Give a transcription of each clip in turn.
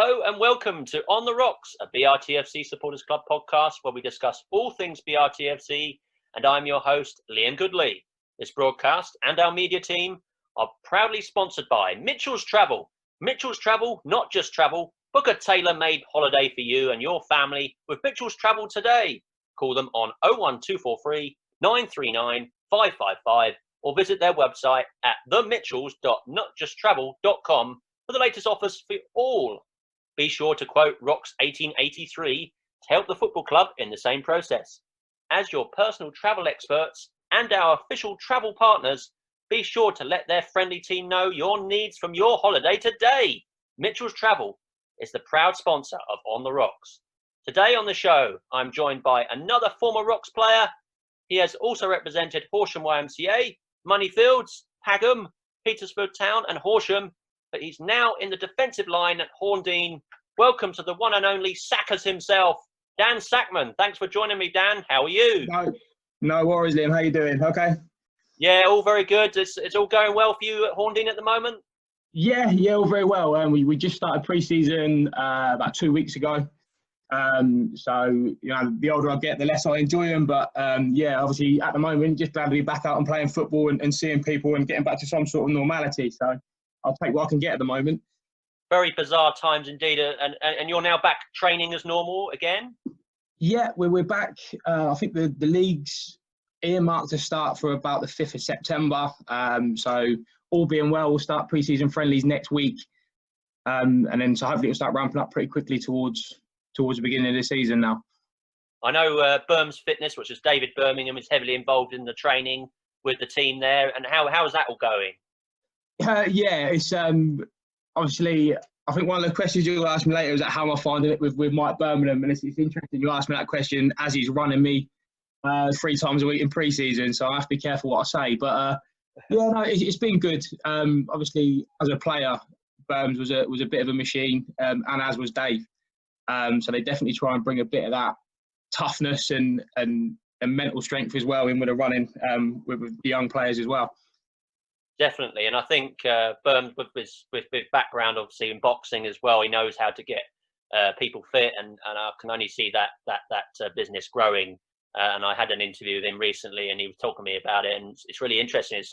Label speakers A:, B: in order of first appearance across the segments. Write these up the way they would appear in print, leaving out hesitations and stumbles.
A: Hello and welcome to On the Rocks, a BRTFC Supporters Club podcast where we discuss all things BRTFC, and I'm your host, Liam Goodley. This broadcast and our media team are proudly sponsored by Mitchell's Travel. Mitchell's Travel, not just travel. Book a tailor-made holiday for you and your family with Mitchell's Travel today. Call them on 01243 939 555 or visit their website at themitchells.notjusttravel.com for the latest offers for all. Be sure to quote Rocks 1883 to help the football club in the same process. As your personal travel experts and our official travel partners, be sure to let their friendly team know your needs from your holiday today. Mitchell's Travel is the proud sponsor of On the Rocks. Today on the show, I'm joined by another former Rocks player. He has also represented Horsham YMCA, Moneyfields, Pagham, Petersfield Town and Horsham, but he's now in the defensive line at Horndean. Welcome to the one and only Sackers himself, Dan Sackman. Thanks for joining me, Dan. How are you?
B: No worries, Liam. How you doing? Okay.
A: Yeah, all very good. It's all going well for you at Horndean at the moment?
B: Yeah, all very well. We just started pre-season about 2 weeks ago. So, the older I get, the less I enjoy them. But, obviously at the moment, just glad to be back out and playing football and seeing people and getting back to some sort of normality. So I'll take what I can get at the moment.
A: Very bizarre times indeed. And you're now back training as normal again?
B: Yeah, we're back. I think the league's earmarked to start for about the 5th of September. So all being well, we'll start pre-season friendlies next week. And then so hopefully it'll start ramping up pretty quickly towards the beginning of the season now.
A: I know Birm's Fitness, which is David Birmingham, is heavily involved in the training with the team there. And how's that all going?
B: It's obviously, I think one of the questions you'll ask me later is how am I finding it with Mike Birmingham, and it's interesting you ask me that question as he's running me 3 times a week in pre-season, so I have to be careful what I say. But it's been good. Obviously, as a player, Birms was a bit of a machine, and as was Dave. So they definitely try and bring a bit of that toughness and mental strength as well in with the running with the young players as well.
A: Definitely, and I think Burns, with his background obviously in boxing as well, he knows how to get people fit, and I can only see that business growing. And I had an interview with him recently, and he was talking to me about it, and it's really interesting.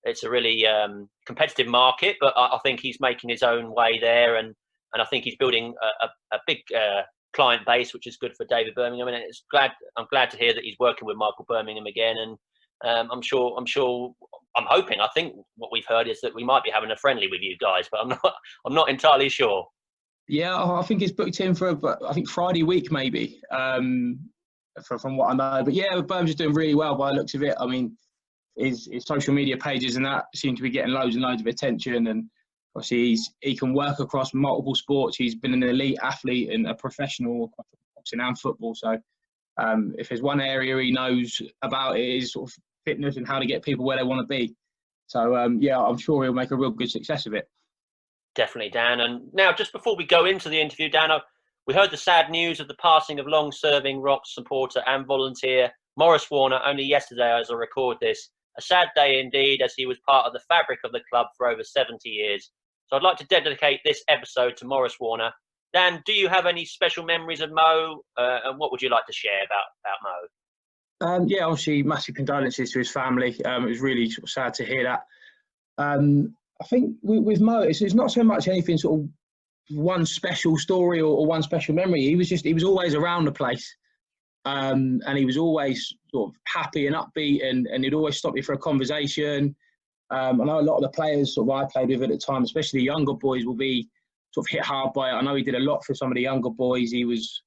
A: It's a really competitive market, but I think he's making his own way there, and I think he's building a big client base, which is good for David Birmingham. And I'm glad to hear that he's working with Michael Birmingham again, and I'm hoping. I think what we've heard is that we might be having a friendly with you guys, but I'm not entirely sure.
B: Yeah, I think it's booked in for Friday week maybe. From what I know, but yeah, Birms is doing really well by the looks of it. I mean, his social media pages and that seem to be getting loads and loads of attention, and obviously he can work across multiple sports. He's been an elite athlete and a professional across boxing and football. So if there's one area he knows about, it is sort of fitness and how to get people where they want to be. So I'm sure he'll make a real good success of it.
A: Definitely, Dan. And now, just before we go into the interview, Dan, we heard the sad news of the passing of long-serving Rocks supporter and volunteer Maurice Warner only yesterday as I record this. A sad day indeed, as he was part of the fabric of the club for over 70 years. So I'd like to dedicate this episode to Maurice Warner. Dan, do you have any special memories of Mo, and what would you like to share about Mo?
B: Obviously, massive condolences to his family. It was really sort of sad to hear that. I think with Mo, it's not so much anything sort of one special story or one special memory. He was always around the place, and he was always sort of happy and upbeat, and he'd always stop you for a conversation. I know a lot of the players sort of I played with at the time, especially the younger boys, will be sort of hit hard by it. I know he did a lot for some of the younger boys. He was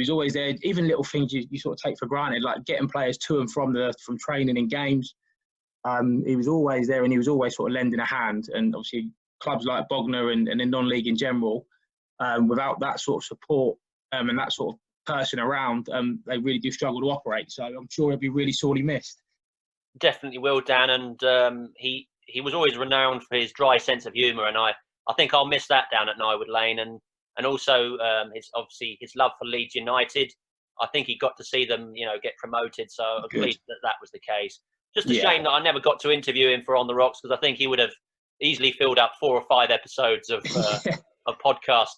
B: always there. Even little things you sort of take for granted, like getting players to and from training in games. He was always there, and he was always sort of lending a hand. And obviously, clubs like Bognor and the non-league in general, without that sort of support and that sort of person around, they really do struggle to operate. So I'm sure he'll be really sorely missed. Definitely
A: will, Dan. And he was always renowned for his dry sense of humour, and I think I'll miss that down at Nywood Lane. And also his love for Leeds United. I think he got to see them, get promoted. So I'm pleased that was the case. Just a shame that I never got to interview him for On the Rocks, because I think he would have easily filled up 4 or 5 episodes of of podcast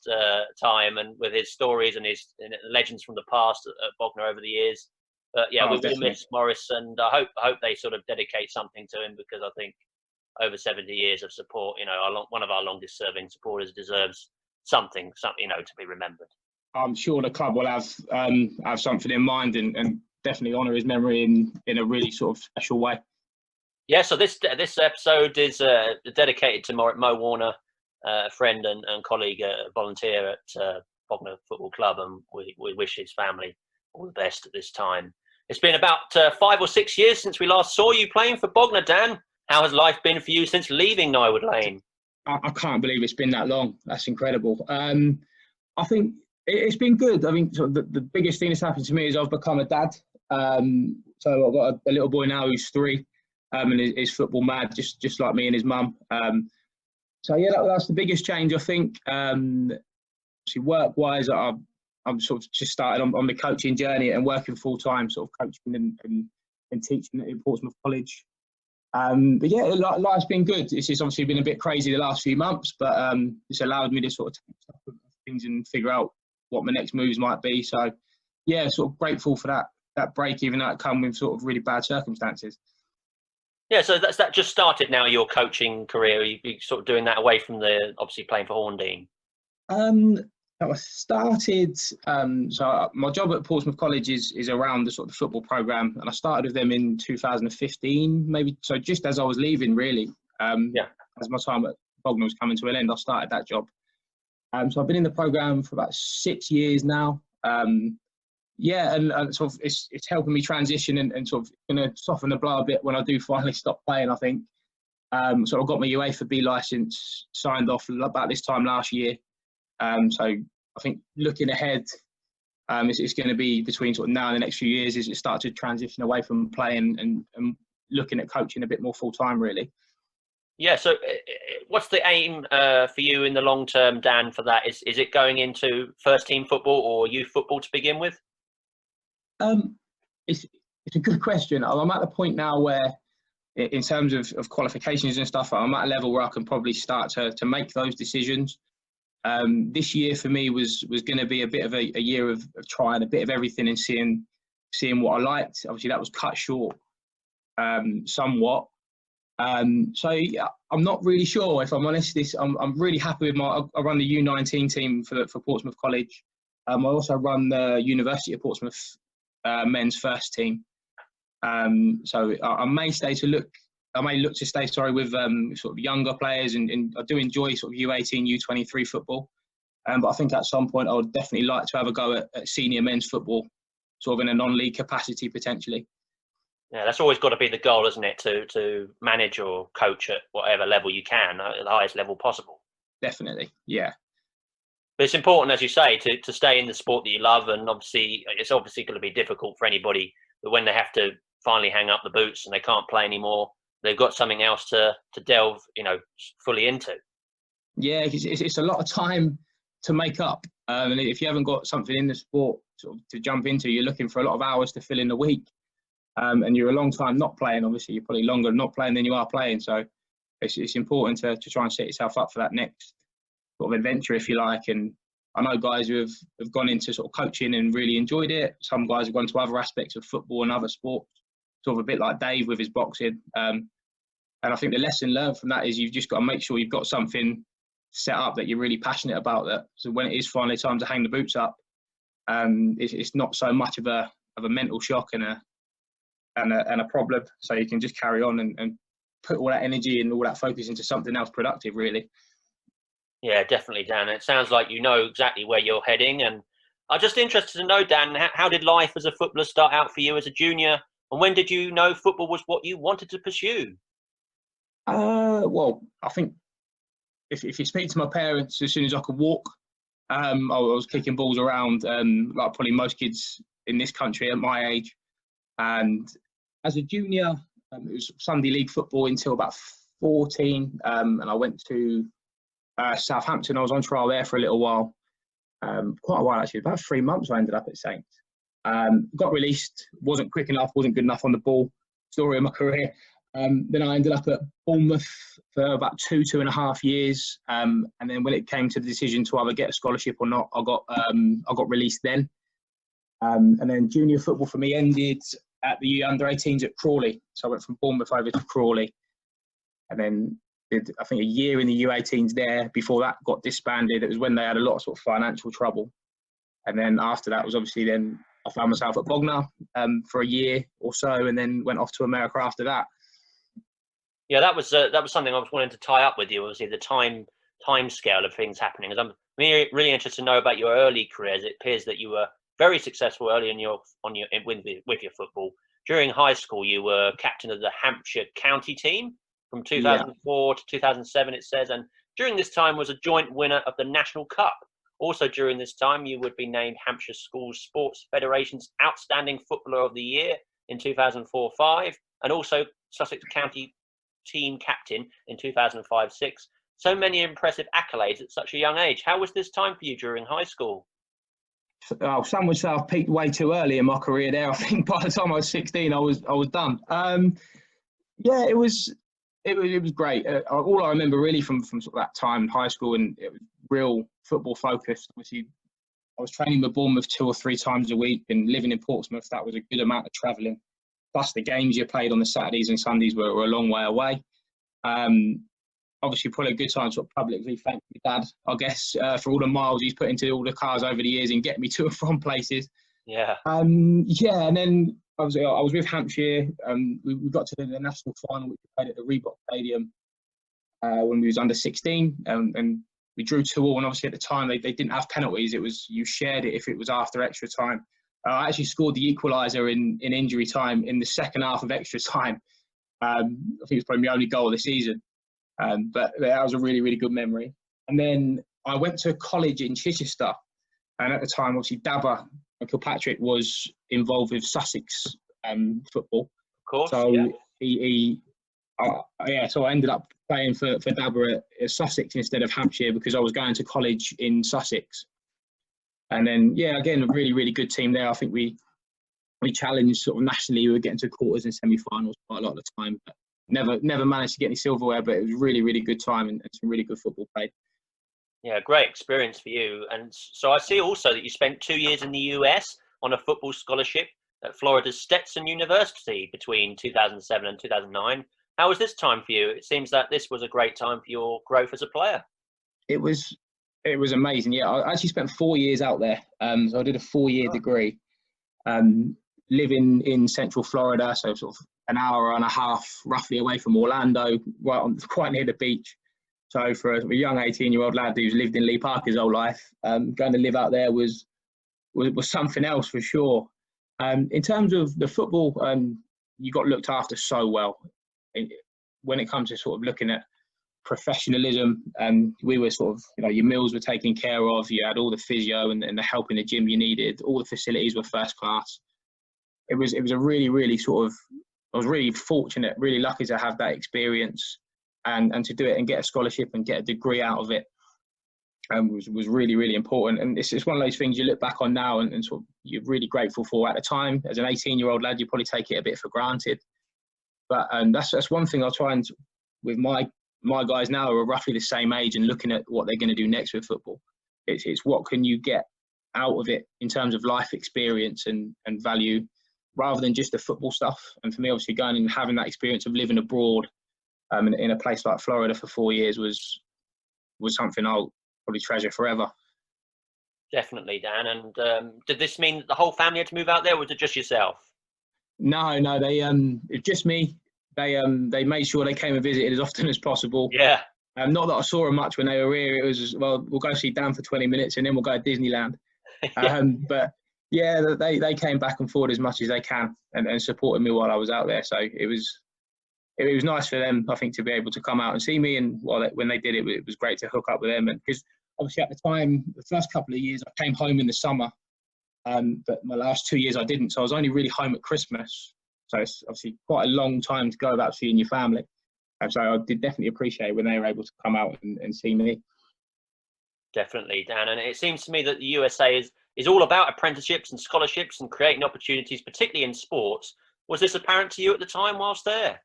A: time, and with his stories and his legends from the past at Bognor over the years. But yeah, we will miss Morris, and I hope they sort of dedicate something to him, because I think over 70 years of support, one of our longest serving supporters deserves something, to be remembered.
B: I'm sure the club will have something in mind and definitely honour his memory in a really sort of special way.
A: Yeah, so this episode is dedicated to Mo Warner, friend and colleague, volunteer at Bognor Football Club, and we wish his family all the best at this time. It's been about 5 or 6 years since we last saw you playing for Bognor, Dan. How has life been for you since leaving Nywood Lane?
B: I can't believe it's been that long. That's incredible. I think it's been good. I mean, sort of the biggest thing that's happened to me is I've become a dad. So I've got a little boy now who's 3, and is football mad, just like me and his mum. So yeah, that's the biggest change, I think. Obviously, work-wise, I'm sort of just started on the coaching journey and working full-time, sort of coaching and teaching at Portsmouth College. But yeah, life's been good. It's obviously been a bit crazy the last few months, but it's allowed me to sort of take stock of things and figure out what my next moves might be. So yeah, sort of grateful for that break, even though it come with sort of really bad circumstances.
A: Yeah, so that just started now, your coaching career. You're sort of doing that away from obviously playing for Horndean.
B: I started, so my job at Portsmouth College is around the sort of football programme, and I started with them in 2015, maybe, so just as I was leaving, really. As my time at Bognor was coming to an end, I started that job. So I've been in the programme for about 6 years now. And sort of it's helping me transition and sort of going to soften the blow a bit when I do finally stop playing, I think. So I got my UEFA B licence signed off about this time last year. So I think looking ahead, it's going to be between sort of now and the next few years is it start to transition away from playing and looking at coaching a bit more full time, really. Yeah. So
A: what's the aim for you in the long term, Dan, for that? Is it going into first team football or youth football to begin with?
B: It's a good question. I'm at the point now where, in terms of qualifications and stuff, I'm at a level where I can probably start to make those decisions. This year for me was going to be a bit of a year of trying a bit of everything and seeing what I liked. Obviously, that was cut short somewhat. So yeah, I'm not really sure, if I'm honest. I'm really happy with I run the U19 team for Portsmouth College. I also run the University of Portsmouth men's first team. So I may look to stay with sort of younger players, and I do enjoy sort of U18, U23 football. But I think at some point I would definitely like to have a go at senior men's football, sort of in a non-league capacity potentially.
A: Yeah, that's always got to be the goal, isn't it? To manage or coach at whatever level you can, at the highest level possible.
B: Definitely, yeah.
A: But it's important, as you say, to stay in the sport that you love, and obviously it's obviously going to be difficult for anybody. But when they have to finally hang up the boots and they can't play anymore, they've got something else to delve, fully into. Yeah,
B: it's a lot of time to make up, and if you haven't got something in the sport sort of to jump into, you're looking for a lot of hours to fill in the week. And you're a long time not playing. Obviously, you're probably longer not playing than you are playing. So it's important to try and set yourself up for that next sort of adventure, if you like. And I know guys who have gone into sort of coaching and really enjoyed it. Some guys have gone to other aspects of football and other sports, sort of a bit like Dave with his boxing. And I think the lesson learned from that is you've just got to make sure you've got something set up that you're really passionate about. That so when it is finally time to hang the boots up, it's not so much of a mental shock and a problem. So you can just carry on and put all that energy and all that focus into something else productive, really.
A: Yeah, definitely, Dan. It sounds like you know exactly where you're heading. And I'm just interested to know, Dan, how did life as a footballer start out for you as a junior? And when did you know football was what you wanted to pursue?
B: Well, I think if you speak to my parents, as soon as I could walk, I was kicking balls around, like probably most kids in this country at my age. And as a junior, it was Sunday League football until about 14, and I went to Southampton. I was on trial there for a little while, quite a while actually, about 3 months. I ended up at Saints. Got released, wasn't quick enough, wasn't good enough on the ball. Story of my career. Then I ended up at Bournemouth for about 2.5 years, and then when it came to the decision to either get a scholarship or not, I got released then. And then junior football for me ended at the under-18s at Crawley. So I went from Bournemouth over to Crawley, and then did, I think, a year in the U18s there. Before that got disbanded. It was when they had a lot of sort of financial trouble. And then after that was obviously then I found myself at Bognor for a year or so, and then went off to America after that.
A: Yeah, that was something I was wanting to tie up with you. Obviously, the time scale of things happening. As I'm really interested to know about your early careers. It appears that you were very successful early in with your football. During high school, you were captain of the Hampshire county team from 2004 to 2007. It says, and during this time was a joint winner of the National Cup. Also during this time, you would be named Hampshire Schools Sports Federation's Outstanding Footballer of the Year in 2004-05, and also Sussex County team captain in 2005-06. So many impressive accolades at such a young age. How was this time for you during high school?
B: Some would say I've peaked way too early in my career there. I think by the time I was 16, I was done. Yeah, it was great. All I remember really from sort of that time in high school, and it was real football focused. Obviously, I was training with Bournemouth 2 or 3 times a week, and living in Portsmouth, that was a good amount of travelling. Plus the games you played on the Saturdays and Sundays were a long way away. Obviously, probably a good time to sort of publicly thank my dad, I guess, for all the miles he's put into all the cars over the years and getting me to and from places.
A: Yeah.
B: Yeah, and then I was with Hampshire. We got to the national final, which we played at the Reebok Stadium when we was under 16, and we drew 2-2. And obviously at the time they didn't have penalties. It was you shared it if it was after extra time. I actually scored the equaliser in injury time in the second half of extra time. I think it was probably my only goal of the season. But that was a really, really good memory. And then I went to college in Chichester. And at the time, obviously, Dabba Kilpatrick was involved with Sussex football.
A: Of course,
B: so
A: yeah.
B: So I ended up playing for Dabba at Sussex instead of Hampshire because I was going to college in Sussex. And then, yeah, again, a really, really good team there. I think we challenged sort of nationally. We were getting to quarters and semi-finals quite a lot of the time. But never managed to get any silverware, but it was a really, really good time and some really good football played.
A: Yeah, great experience for you. And so I see also that you spent 2 years in the US on a football scholarship at Florida's Stetson University between 2007 and 2009. How was this time for you? It seems that this was a great time for your growth as a player.
B: It was amazing. Yeah, I actually spent 4 years out there. So I did a 4-year degree, living in Central Florida, so sort of an hour and a half roughly away from Orlando, quite near the beach. So for a young 18-year-old lad who's lived in Lee Park his whole life, going to live out there was something else for sure. In terms of the football, you got looked after so well. When it comes to sort of looking at professionalism, we were sort of, your meals were taken care of. You had all the physio and the help in the gym you needed. All the facilities were first class. It was a really, really I was really fortunate, really lucky to have that experience and to do it and get a scholarship and get a degree out of it was really, really important. And it's one of those things you look back on now and sort of you're really grateful for. At the time, as an 18-year-old lad, you probably take it a bit for granted. But that's one thing I'll try and, with my guys now who are roughly the same age and looking at what they're going to do next with football. It's what can you get out of it in terms of life experience and value, rather than just the football stuff. And for me, obviously, going and having that experience of living abroad in a place like Florida for 4 years was something I'll probably treasure forever.
A: Definitely, Dan. And did this mean that the whole family had to move out there, or was it just yourself?
B: No, they it's just me. They made sure they came and visited as often as possible.
A: Yeah.
B: Not that I saw them much when they were here. It was, well, we'll go see Dan for 20 minutes and then we'll go to Disneyland.
A: Yeah.
B: But yeah, they came back and forth as much as they can and supported me while I was out there. So it was nice for them, I think, to be able to come out and see me. And when they did it was great to hook up with them. And because obviously at the time, the first couple of years, I came home in the summer. But my last 2 years I didn't. So I was only really home at Christmas. So it's obviously quite a long time to go without seeing your family. And so I did definitely appreciate when they were able to come out and see me.
A: Definitely, Dan. And it seems to me that the USA is all about apprenticeships and scholarships and creating opportunities, particularly in sports. Was this apparent to you at the time whilst there?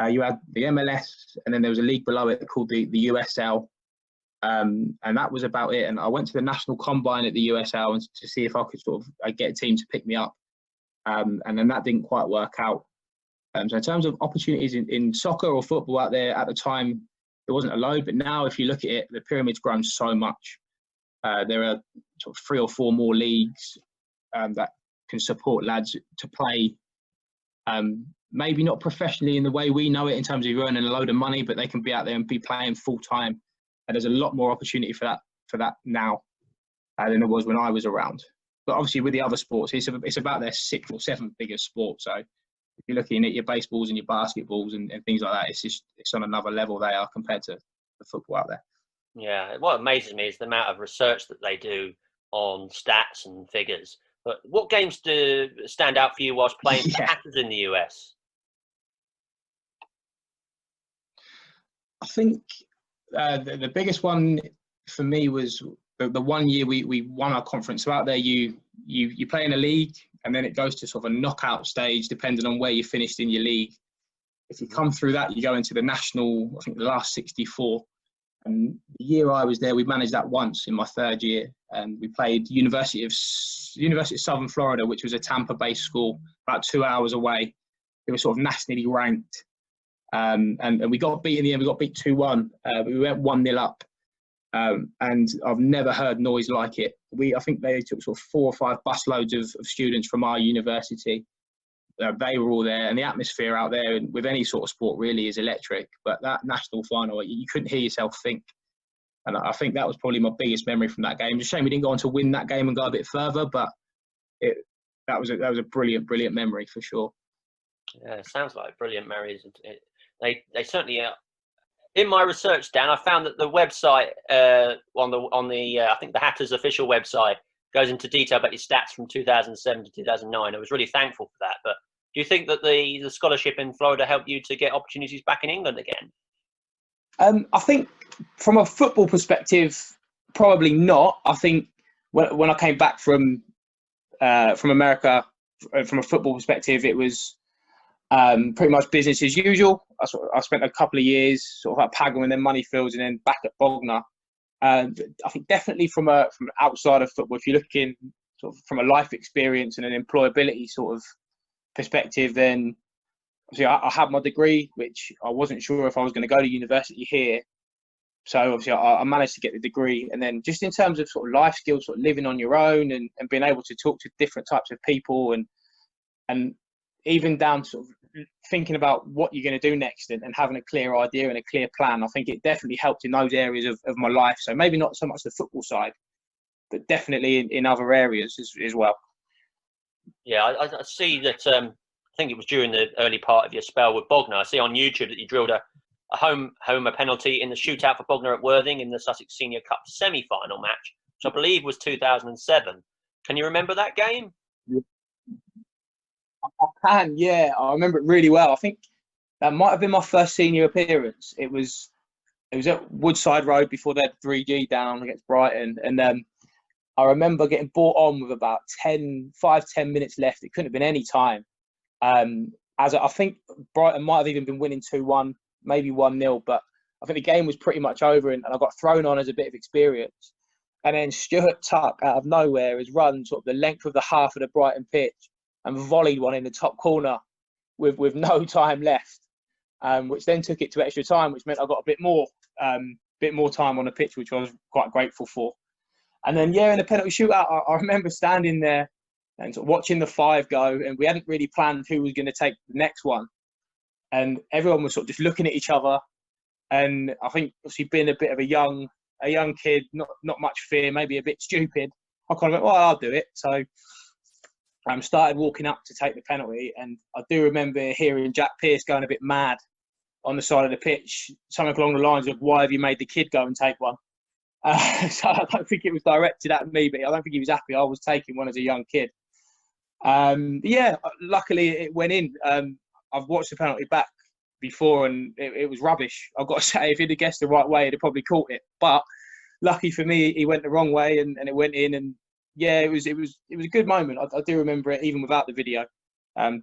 B: You had the MLS, and then there was a league below it called the USL. And that was about it. And I went to the national combine at the USL and to see if I could sort of get a team to pick me up. And then that didn't quite work out. So in terms of opportunities in soccer or football out there at the time, there wasn't a load. But now, if you look at it, the pyramid's grown so much. There are sort of 3 or 4 more leagues that can support lads to play. Maybe not professionally in the way we know it in terms of earning a load of money, but they can be out there and be playing full time. And there's a lot more opportunity for that now than there was when I was around. But obviously with the other sports, it's about their 6th or 7th biggest sport. So if you're looking at your baseballs and your basketballs and things like that, it's on another level they are compared to the football out there.
A: Yeah, what amazes me is the amount of research that they do on stats and figures. But what games do stand out for you whilst playing for the Hatters in the US?
B: I think the biggest one for me was the one year we won our conference. So out there, you play in a league, and then it goes to sort of a knockout stage, depending on where you finished in your league. If you come through that, you go into the national, I think the last 64. And the year I was there, we managed that once in my 3rd year. And we played University of Southern Florida, which was a Tampa-based school, about 2 hours away. It was sort of nationally ranked. And we got beat in the end. We got beat 2-1. We went 1-0 up. And I've never heard noise like it. I think they took sort of 4 or 5 busloads of students from our university. They were all there, and the atmosphere out there with any sort of sport really is electric. But that national final, you couldn't hear yourself think. And I think that was probably my biggest memory from that game. It's a shame we didn't go on to win that game and go a bit further, but that was a brilliant memory for sure.
A: Yeah, it sounds like brilliant memories. They certainly are. In my research, Dan, I found that the website on the I think the Hatters official website goes into detail about your stats from 2007 to 2009. I was really thankful for that. But do you think that the scholarship in Florida helped you to get opportunities back in England again?
B: I think from a football perspective, probably not. I think when I came back from America, from a football perspective, it was pretty much business as usual. I spent a couple of years sort of at Pagham and then Moneyfields and then back at Bognor. I think definitely from outside of football, if you're looking sort of from a life experience and an employability sort of perspective, then obviously I had my degree, which I wasn't sure if I was going to go to university here. So obviously I managed to get the degree. And then just in terms of sort of life skills, sort of living on your own and being able to talk to different types of people and even down to sort of thinking about what you're going to do next and having a clear idea and a clear plan. I think it definitely helped in those areas of my life. So maybe not so much the football side, but definitely in other areas as well.
A: Yeah, I see that. I think it was during the early part of your spell with Bognor. I see on YouTube that you drilled a homer penalty in the shootout for Bognor at Worthing in the Sussex Senior Cup semi-final match, which I believe was 2007. Can you remember that game?
B: I can, yeah. I remember it really well. I think that might have been my first senior appearance. It was at Woodside Road before they had 3G down against Brighton. And I remember getting brought on with about 10 minutes left. It couldn't have been any time. As I think Brighton might have even been winning 2-1, maybe 1-0. But I think the game was pretty much over and I got thrown on as a bit of experience. And then Stuart Tuck, out of nowhere, has run sort of the length of the half of the Brighton pitch and volleyed one in the top corner with no time left, which then took it to extra time, which meant I got a bit more time on the pitch, which I was quite grateful for. And then, in the penalty shootout, I remember standing there and sort of watching the 5 go, and we hadn't really planned who was going to take the next one. And everyone was sort of just looking at each other. And I think, obviously, being a bit of a young kid, not much fear, maybe a bit stupid, I kind of went, well, I'll do it. So I started walking up to take the penalty, and I do remember hearing Jack Pearce going a bit mad on the side of the pitch, something along the lines of, why have you made the kid go and take one? So I don't think it was directed at me, but I don't think he was happy I was taking one as a young kid. Luckily it went in. I've watched the penalty back before and it was rubbish. I've got to say, if he'd have guessed the right way, he'd have probably caught it. But lucky for me, he went the wrong way and it went in. And yeah, it was a good moment. I do remember it even without the video,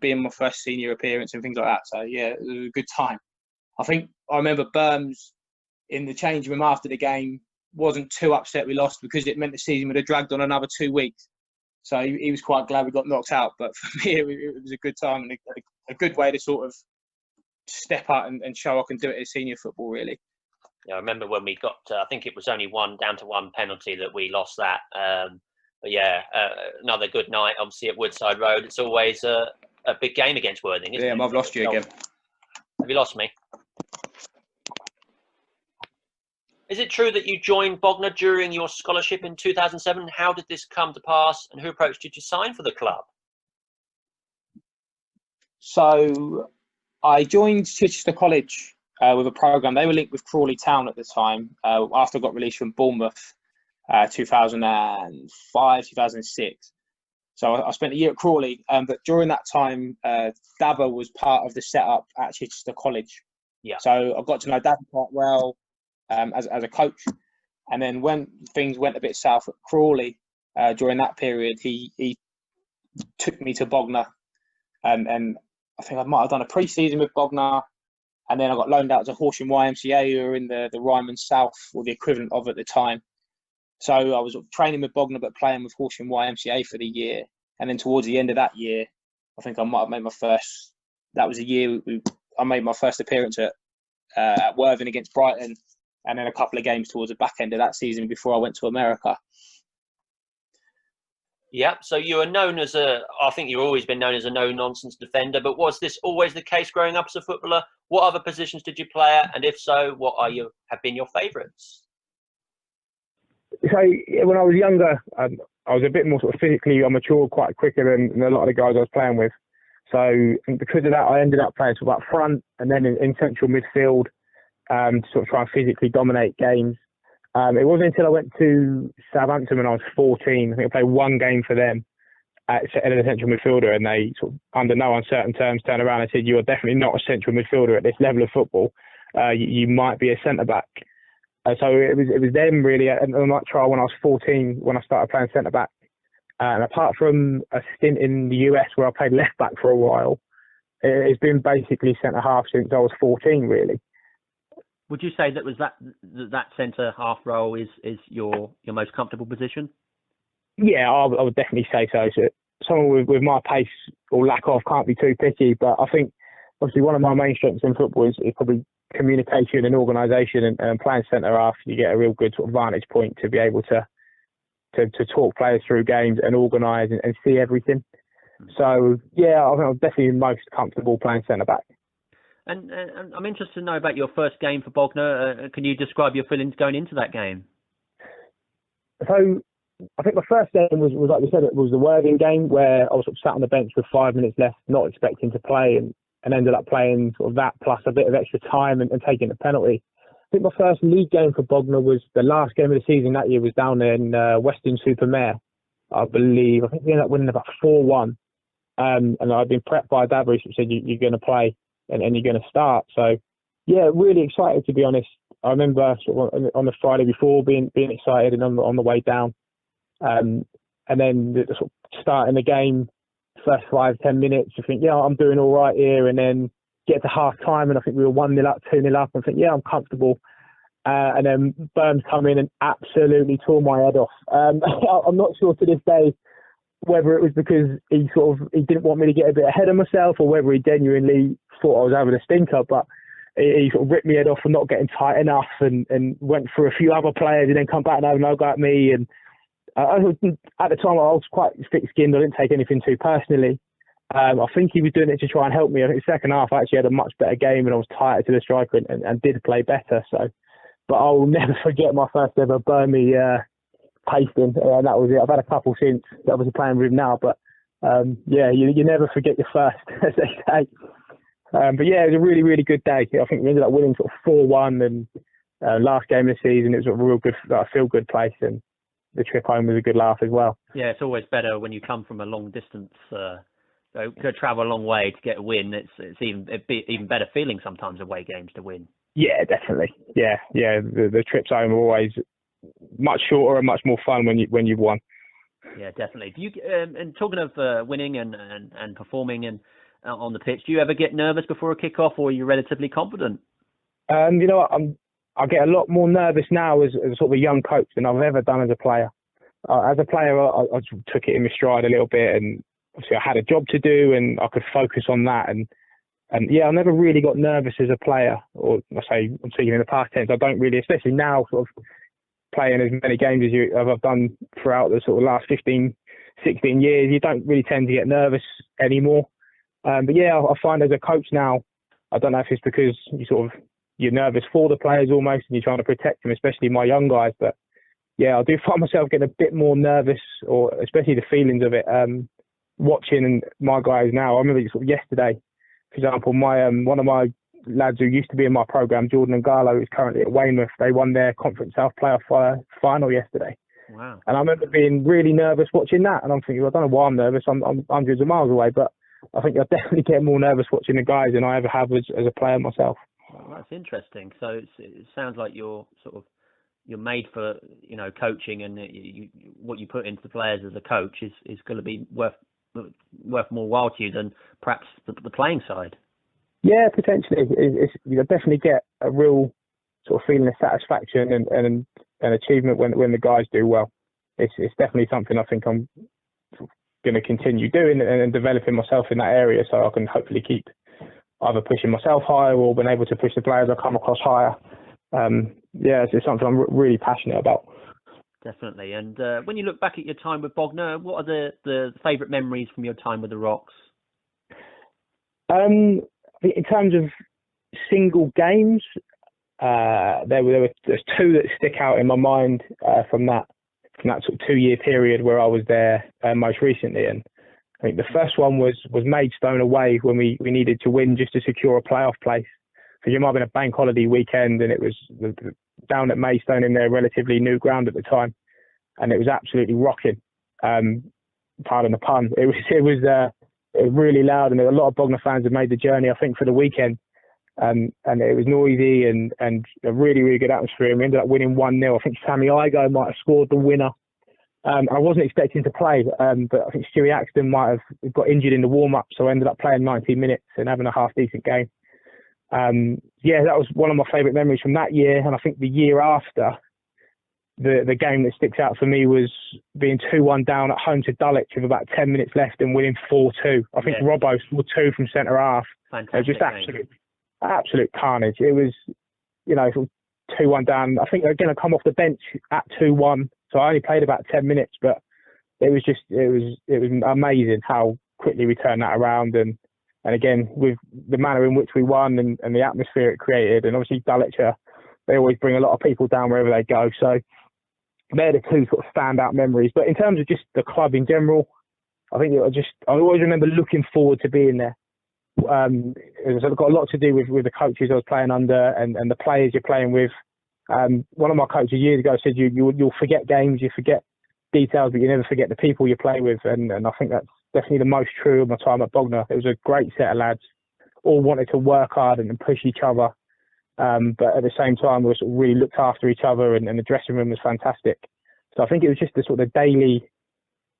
B: being my first senior appearance and things like that. So yeah, it was a good time. I think I remember Burns in the changing room after the game wasn't too upset we lost because it meant the season would have dragged on another 2 weeks. So he was quite glad we got knocked out. But for me, it was a good time and a good way to sort of step out and show I can do it in senior football, really.
A: Yeah, I remember when we got, I think it was only down to one penalty that we lost that. But yeah, another good night, obviously, at Woodside Road. It's always a big game against Worthing, isn't it?
B: I've lost you again.
A: Have you lost me? Is it true that you joined Bognor during your scholarship in 2007? How did this come to pass, and who approached you to sign for the club?
B: So I joined Chichester College with a programme. They were linked with Crawley Town at the time after I got released from Bournemouth 2005, 2006. So I spent a year at Crawley, but during that time, Dabba was part of the setup at Chichester College.
A: Yeah.
B: So I got to know Dabba quite well as a coach. And then when things went a bit south at Crawley during that period, he took me to Bognor. And I think I might have done a pre-season with Bognor. And then I got loaned out to Horsham YMCA, who were in the Ryman South, or the equivalent of at the time. So I was training with Bognor, but playing with Horsham YMCA for the year. And then towards the end of that year, I think I might have made my first. That was the year I made my first appearance at Worthing against Brighton, and then a couple of games towards the back end of that season before I went to America.
A: Yeah, so you are known as I think you've always been known as a no-nonsense defender, but was this always the case growing up as a footballer? What other positions did you play at? And if so, what have been your favourites?
C: So when I was younger, I was a bit more sort of physically immature, quite quicker than a lot of the guys I was playing with. So because of that, I ended up playing sort of up front and then in central midfield to sort of try and physically dominate games. It wasn't until I went to Southampton when I was 14. I think I played one game for them as a central midfielder, and they sort of, under no uncertain terms, turned around and said, "You are definitely not a central midfielder at this level of football. You might be a centre back." So it was them really, and on that trial when I was 14 when I started playing centre back. And apart from a stint in the US where I played left back for a while, it's been basically centre half since I was 14 really.
A: Would you say that centre half role is your most comfortable position?
C: Yeah, I would definitely say so. So someone with my pace or lack of can't be too picky, but I think obviously one of my main strengths in football is probably communication and organisation, and playing centre half, you get a real good sort of vantage point to be able to talk players through games and organise and see everything. So yeah, I think I'm definitely most comfortable playing centre back.
A: And I'm interested to know about your first game for Bognor. Can you describe your feelings going into that game?
C: So I think my first game was like we said, it was the Worthing game where I was sort of sat on the bench with 5 minutes left, not expecting to play, and ended up playing sort of that plus a bit of extra time and taking a penalty. I think my first league game for Bognor was the last game of the season that year, was down in Weston-super-Mare, I believe. I think we ended up winning about 4-1. And I'd been prepped by Dabbery, who said, you're going to play and you're going to start. So, yeah, really excited, to be honest. I remember sort of on the Friday before being excited and on the way down. And then sort of starting the game, first 5-10 minutes, I think, yeah, I'm doing all right here. And then get to half time, and I think we were 1-0 up, 2-0 up. And I think, yeah, I'm comfortable. And then Burns come in and absolutely tore my head off. I'm not sure to this day whether it was because he didn't want me to get a bit ahead of myself, or whether he genuinely thought I was having a stinker. But he sort of ripped me head off for not getting tight enough, and went for a few other players, and then come back and have another go at me. And at the time, I was quite thick-skinned. I didn't take anything too personally. I think he was doing it to try and help me. I think the second half I actually had a much better game, and I was tighter to the striker and did play better. So, but I will never forget my first ever Burnley pasting, and that was it. I've had a couple since, obviously playing with him now, but yeah, you never forget your first, as they say. But yeah, it was a really, really good day. I think we ended up winning sort of 4-1, and last game of the season, it was a real good, feel-good place, and the trip home was a good laugh as well.
A: Yeah, it's always better when you come from a long distance, go travel a long way to get a win. It's even better feeling sometimes away games to win.
C: Yeah, definitely. Yeah. The trips home are always much shorter and much more fun when you've won.
A: Yeah, definitely. Do you and talking of winning and performing and on the pitch, do you ever get nervous before a kickoff, or are you relatively confident?
C: You know, I get a lot more nervous now as sort of a young coach than I've ever done as a player. As a player, I took it in my stride a little bit, and obviously I had a job to do, and I could focus on that. And yeah, I never really got nervous as a player, or I say I'm speaking in the past tense. I don't really, especially now, sort of playing as many games as I've done throughout the sort of last 15, 16 years. You don't really tend to get nervous anymore. But yeah, I find as a coach now, I don't know if it's because you're nervous for the players almost, and you're trying to protect them, especially my young guys. But yeah, I do find myself getting a bit more nervous, or especially the feelings of it, watching my guys now. I remember sort of yesterday, for example, one of my lads who used to be in my program, Jordan and Garlow, who's currently at Weymouth, they won their Conference South playoff final yesterday.
A: Wow.
C: And I remember being really nervous watching that, and I'm thinking, well, I don't know why I'm nervous. I'm hundreds of miles away, but I think I definitely get more nervous watching the guys than I ever have as a player myself.
A: Well, that's interesting. So it sounds like you're made for coaching, and what you put into the players as a coach is going to be worth more while to you than perhaps the playing side.
C: Yeah, potentially. You definitely get a real sort of feeling of satisfaction and achievement when the guys do well. It's definitely something I think I'm going to continue doing and developing myself in that area, so I can hopefully keep either pushing myself higher or being able to push the players I come across higher. Yeah, it's something I'm really passionate about.
A: Definitely. And when you look back at your time with Bognor, what are the favourite memories from your time with the Rocks?
C: In terms of single games, there's two that stick out in my mind from that sort of 2-year period where I was there most recently. And I think the first one was Maidstone away, when we needed to win just to secure a playoff place. Because you might have been a bank holiday weekend, and it was down at Maidstone in their relatively new ground at the time, and it was absolutely rocking. Pardon the pun. It was really loud, and a lot of Bognor fans had made the journey, I think, for the weekend. And it was noisy and a really, really good atmosphere. And we ended up winning 1-0. I think Sammy Igo might have scored the winner. I wasn't expecting to play, but I think Stewie Axton might have got injured in the warm-up, so I ended up playing 90 minutes and having a half-decent game. Yeah, that was one of my favourite memories from that year. And I think the year after, the game that sticks out for me was being 2-1 down at home to Dulwich with about 10 minutes left and winning 4-2. I think Robbo scored 2 from centre half.
A: Fantastic.
C: It was just absolute carnage. It was, 2-1 down. I think, again, I come off the bench at 2-1, so I only played about 10 minutes, but it was amazing how quickly we turned that around. And again, with the manner in which we won and the atmosphere it created, and obviously Dulwich, they always bring a lot of people down wherever they go. So they're the two sort of standout memories. But in terms of just the club in general, I think I always remember looking forward to being there. It's got a lot to do with the coaches I was playing under and the players you're playing with. One of my coaches years ago said you'll forget games, you forget details, but you never forget the people you play with. And I think that's definitely the most true of my time at Bognor. It was a great set of lads, all wanted to work hard and push each other. But at the same time, we sort of really looked after each other, and the dressing room was fantastic. So I think it was just the sort of daily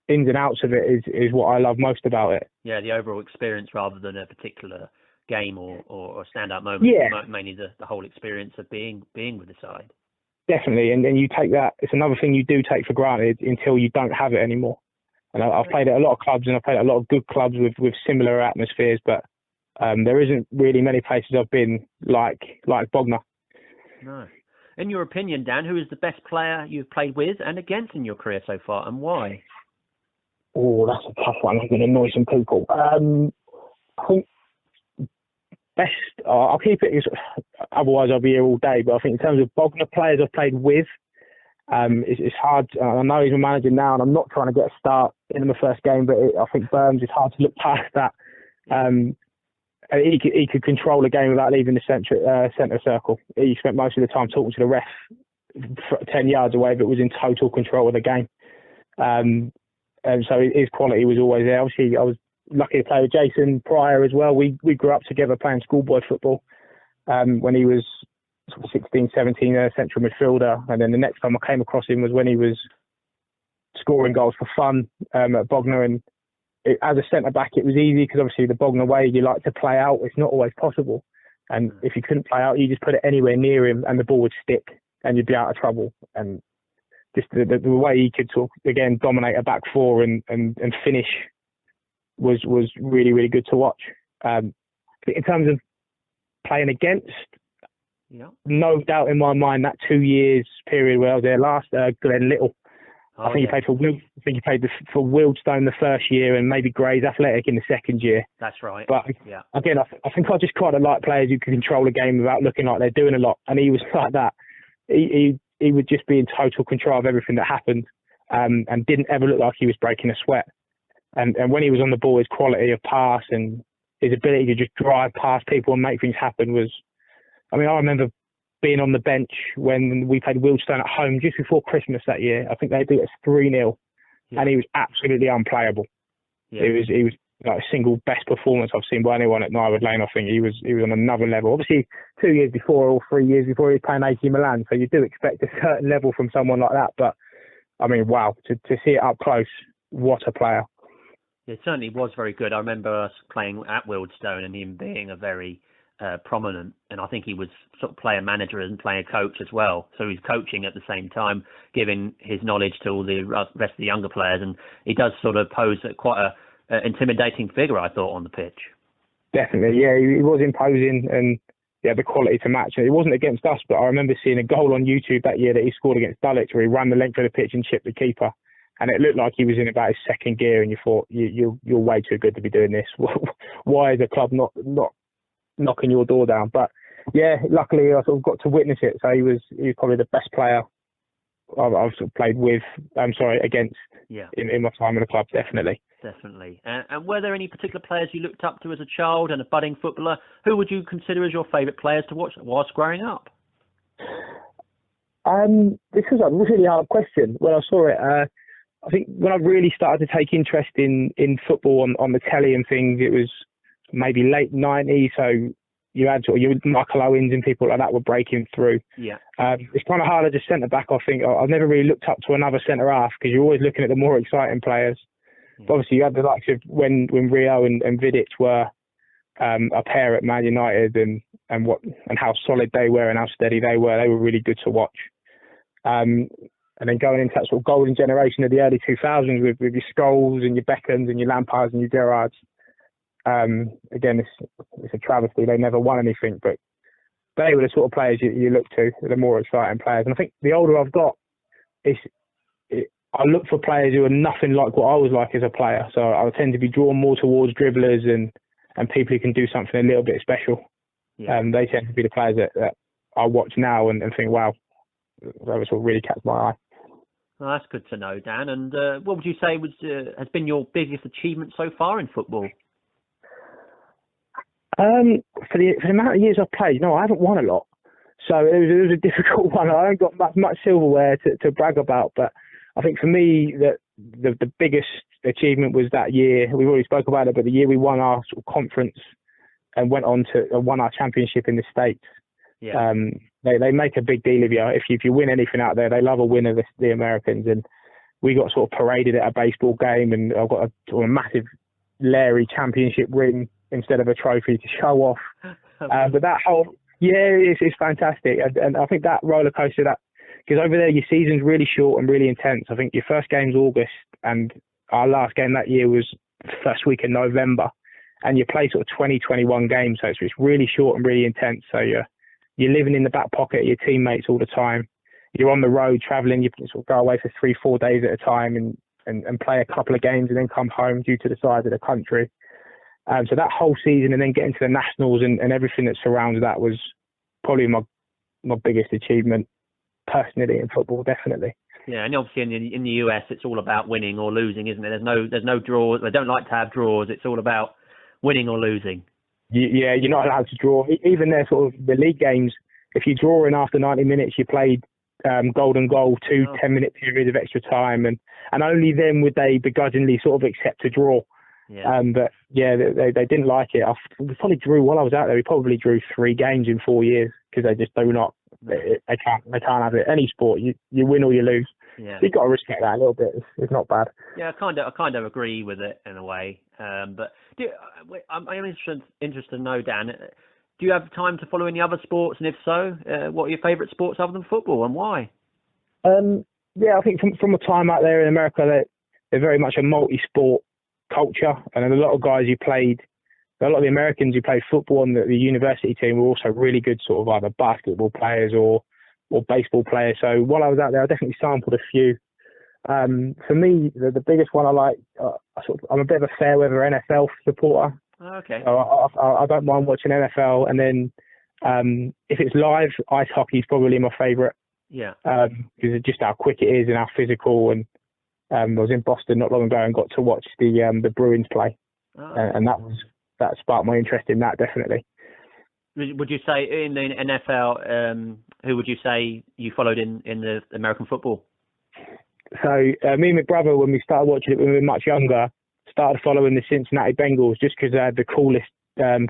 C: ins and outs of it is what I love most about it.
A: Yeah, the overall experience rather than a particular game or a standout moment.
C: Yeah.
A: Mainly the whole experience of being with the side.
C: Definitely, and you take that. It's another thing you do take for granted until you don't have it anymore. And I've played at a lot of clubs, and I've played at a lot of good clubs with similar atmospheres, but there isn't really many places I've been like Bognor.
A: No. In your opinion, Dan, who is the best player you've played with and against in your career so far, and why?
C: Oh, that's a tough one. I'm going to annoy some people. I think best, I'll keep it, otherwise I'll be here all day, but I think in terms of Bognor players I've played with, it's hard. I know he's a manager now, and I'm not trying to get a start in my first game, but I think Burns, it's hard to look past that. He could control a game without leaving the centre circle. He spent most of the time talking to the ref 10 yards away, but was in total control of the game. And so his quality was always there. Obviously, I was lucky to play with Jason Pryor as well. We grew up together playing schoolboy football when he was sort of 16, 17, central midfielder. And then the next time I came across him was when he was scoring goals for fun at Bognor. And as a centre-back, it was easy because obviously the Bognor way you like to play out, it's not always possible. And if you couldn't play out, you just put it anywhere near him and the ball would stick and you'd be out of trouble. And just the way he could sort of, again, dominate a back four and finish was really, really good to watch. In terms of playing against, no doubt in my mind that 2 years period where I was there last, Glenn Little. I think he played for Wildstone the first year and maybe Grays Athletic in the second year.
A: That's right.
C: But again, I think I just quite like players who can control a game without looking like they're doing a lot. And he was like that. He would just be in total control of everything that happened, and didn't ever look like he was breaking a sweat. And when he was on the ball, his quality of pass and his ability to just drive past people and make things happen was, I remember being on the bench when we played Wildstone at home just before Christmas that year. I think they beat us 3-0, and he was absolutely unplayable. Yeah. He was like a single best performance I've seen by anyone at Nywood Lane. I think he was on another level. Obviously, 2 years before or 3 years before, he was playing AC Milan, so you do expect a certain level from someone like that. But wow, to see it up close, what a player!
A: It certainly was very good. I remember us playing at Wildstone and him being a very prominent, and I think he was sort of player manager and player coach as well. So he's coaching at the same time, giving his knowledge to all the rest of the younger players, and he does sort of pose quite a intimidating figure, I thought, on the pitch.
C: Definitely, yeah, he was imposing, and he had the quality to match. And it wasn't against us, but I remember seeing a goal on YouTube that year that he scored against Dulwich, where he ran the length of the pitch and chipped the keeper. And it looked like he was in about his second gear, and you thought, you're way too good to be doing this. Why is the club not knocking your door down? But yeah, luckily I sort of got to witness it. So he was probably the best player I've sort of played with. Against. Yeah. In my time in the club, definitely.
A: Definitely. And were there any particular players you looked up to as a child and a budding footballer? Who would you consider as your favourite players to watch whilst growing up?
C: This was a really hard question when I saw it. I think when I really started to take interest in football on the telly and things, it was maybe late 90s. So you had sort of Michael Owens and people like that were breaking through. Yeah. It's kind of harder to centre back. I think I've never really looked up to another centre half because you're always looking at the more exciting players. Yeah. But obviously you had the likes of when Rio and Vidic were a pair at Man United and how solid they were and how steady they were. They were really good to watch. And then going into that sort of golden generation of the early 2000s with your Scholes and your Beckhams and your Lampards and your Gerrards. Again, it's a travesty. They never won anything, but they were the sort of players you look to, the more exciting players. And I think the older I've got, I look for players who are nothing like what I was like as a player. So I tend to be drawn more towards dribblers and people who can do something a little bit special. Yeah. They tend to be the players that I watch now and think, wow, that was what really catch my eye.
A: Well, that's good to know, Dan. And what would you say has been your biggest achievement so far in football?
C: For the amount of years I've played, I haven't won a lot. So it was a difficult one. I haven't got much silverware to brag about. But I think for me, the biggest achievement was that year. We've already spoke about it, but the year we won our sort of conference and went on to won our championship in the States. Yeah. They make a big deal of you. If you win anything out there, they love a winner, the Americans. And we got sort of paraded at a baseball game, and I've got a massive Larry championship ring instead of a trophy to show off. But that whole, it's fantastic. And I think that roller coaster, because over there your season's really short and really intense. I think your first game's August, and our last game that year was the first week in November. And you play sort of 21 games, so it's really short and really intense. So you're living in the back pocket of your teammates all the time. You're on the road travelling. You can sort of go away for 3-4 days at a time and play a couple of games and then come home due to the size of the country. So that whole season and then getting to the nationals and everything that surrounds that was probably my biggest achievement personally in football, definitely.
A: Yeah, and obviously in the US it's all about winning or losing, isn't it? There's no draws. They don't like to have draws. It's all about winning or losing.
C: Yeah, you're not allowed to draw. Even their sort of the league games, if you draw in after 90 minutes, you played golden goal, 10-minute periods of extra time, and only then would they begrudgingly sort of accept a draw. Yeah. But yeah, they didn't like it. We probably drew, while I was out there, we probably drew 3 games in 4 years because they just do not. They can't have it. Any sport, you win or you lose. Yeah. You've got to respect that a little bit. It's not bad.
A: Yeah, I kind of agree with it in a way. But I'm interested to know, Dan, do you have time to follow any other sports? And if so, what are your favourite sports other than football, and why?
C: Yeah, I think from a time out there in America, they're very much a multi-sport culture, and a lot of guys a lot of the Americans who played football on the university team were also really good sort of either basketball players or baseball players. So while I was out there, I definitely sampled a few. For me, the biggest one I like, I'm a bit of a fair weather NFL supporter.
A: Okay.
C: So I don't mind watching NFL, and then if it's live, ice hockey is probably my favourite.
A: Yeah.
C: Because of just how quick it is and how physical. And I was in Boston not long ago and got to watch the Bruins play, and that sparked my interest in that, definitely.
A: Would you say in the NFL, who would you say you followed in the American football?
C: So me and my brother, when we started watching it when we were much younger, started following the Cincinnati Bengals just because they had the coolest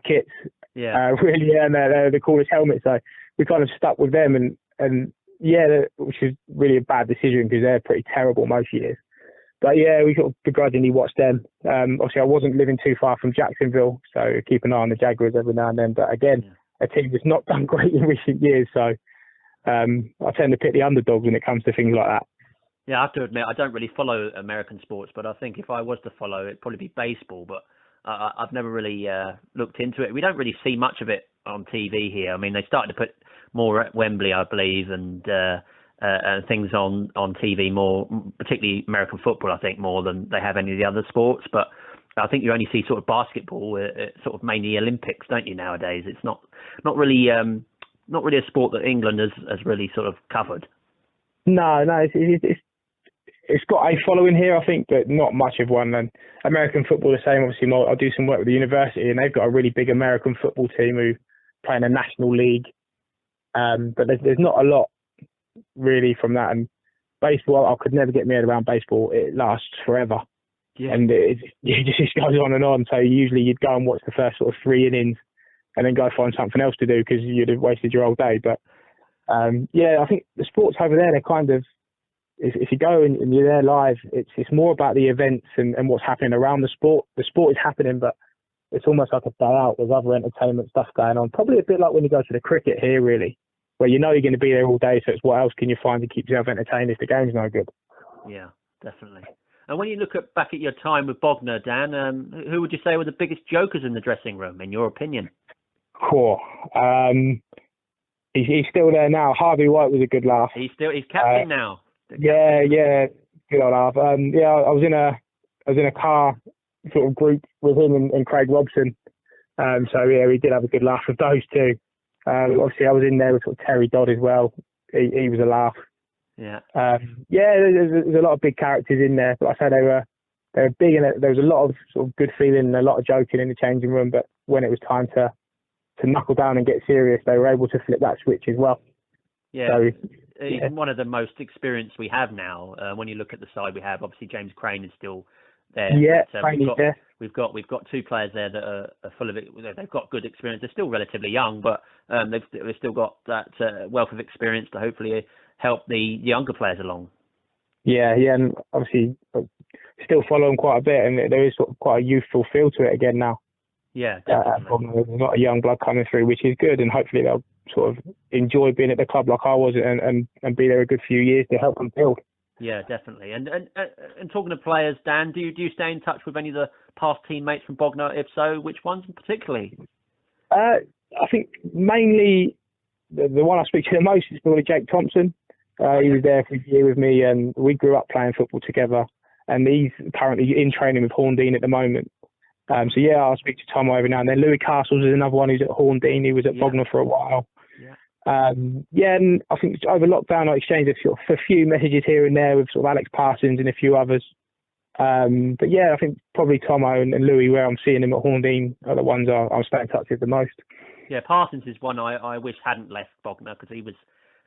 C: kits.
A: Yeah.
C: Really, and they're the coolest helmets. So we kind of stuck with them, and yeah, which is really a bad decision because they're pretty terrible most years. But yeah, we sort of begrudgingly watched them. Obviously, I wasn't living too far from Jacksonville, so keep an eye on the Jaguars every now and then. But again, a team that's not done great in recent years, so I tend to pick the underdogs when it comes to things like that.
A: Yeah, I have to admit, I don't really follow American sports, but I think if I was to follow, it'd probably be baseball. But I've never really looked into it. We don't really see much of it on TV here. I mean, they started to put more at Wembley, I believe, and things on TV more, particularly American football, I think, more than they have any of the other sports. But I think you only see sort of basketball, sort of mainly Olympics, don't you, nowadays? It's not really a sport that England has really sort of covered.
C: No, it's got a following here, I think, but not much of one. And American football the same. Obviously, I do some work with the university, and they've got a really big American football team who play in a national league. But there's not a lot really from that. And baseball, I could never get my head around baseball. It lasts forever. Yeah. And it just goes on and on. So usually you'd go and watch the first sort of 3 innings and then go find something else to do because you'd have wasted your whole day. But yeah, I think the sports over there, they're kind of, if you go and you're there live, it's more about the events and what's happening around the sport. The sport is happening, but it's almost like a day out. There's other entertainment stuff going on. Probably a bit like when you go to the cricket here, really, where you know you're going to be there all day. So it's what else can you find to keep yourself entertained if the game's no good? Yeah,
A: definitely. And when you look back at your time with Bogner, Dan, who would you say were the biggest jokers in the dressing room, in your opinion?
C: Cool. He's still there now. Harvey White was a good laugh.
A: He's captain now.
C: Yeah, good old laugh. I was in a car sort of group with him and Craig Robson. So yeah, we did have a good laugh with those two. Obviously, I was in there with sort of Terry Dodd as well. He was a laugh.
A: Yeah.
C: There's a lot of big characters in there, but I say they were big, and there was a lot of sort of good feeling and a lot of joking in the changing room. But when it was time to knuckle down and get serious, they were able to flip that switch as well.
A: Yeah. So, he's one of the most experienced we have now. When you look at the side we have, obviously James Crane is still there.
C: Yeah, Crane is there.
A: We've got 2 players there that are full of it. They've got good experience. They're still relatively young, but they've still got that wealth of experience to hopefully help the younger players along.
C: Yeah, and obviously still following quite a bit, and there is sort of quite a youthful feel to it again now.
A: Yeah, definitely.
C: There's a lot of young blood coming through, which is good, and hopefully they'll sort of enjoy being at the club like I was, and be there a good few years to help them build.
A: Yeah, definitely. And talking to players, Dan, do you stay in touch with any of the past teammates from Bognor? If so, which ones particularly?
C: I think mainly the one I speak to the most is probably Jake Thompson. He was there for a year with me, and we grew up playing football together. And he's currently in training with Horndean at the moment. So yeah, I'll speak to Tom every now and then. Louis Castles is another one who's at Horndean. He was at Bognor for a while. And I think over lockdown I exchanged a few messages here and there with sort of Alex Parsons and a few others. But yeah, I think probably Tomo and Louis, where I'm seeing him at Horndean, are the ones I'm staying in touch with the most.
A: Yeah, Parsons is one I wish hadn't left Bognor, because he was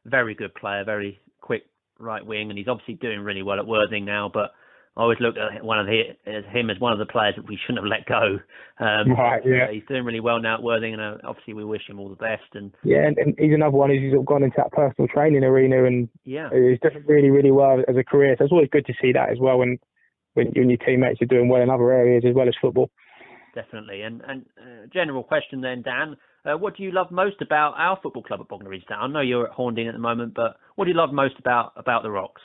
A: a very good player, very quick right wing, and he's obviously doing really well at Worthing now. But I always looked at him as one of the players that we shouldn't have let go.
C: Right, yeah.
A: He's doing really well now at Worthing, and obviously we wish him all the best. And
C: he's another one who's sort of gone into that personal training arena, and he's done really, really well as a career. So it's always good to see that as well when you and your teammates are doing well in other areas as well as football.
A: Definitely. And general question then, Dan, What do you love most about our football club at Bognor Regis Town? I know you're at Horndean at the moment, but what do you love most about the Rocks?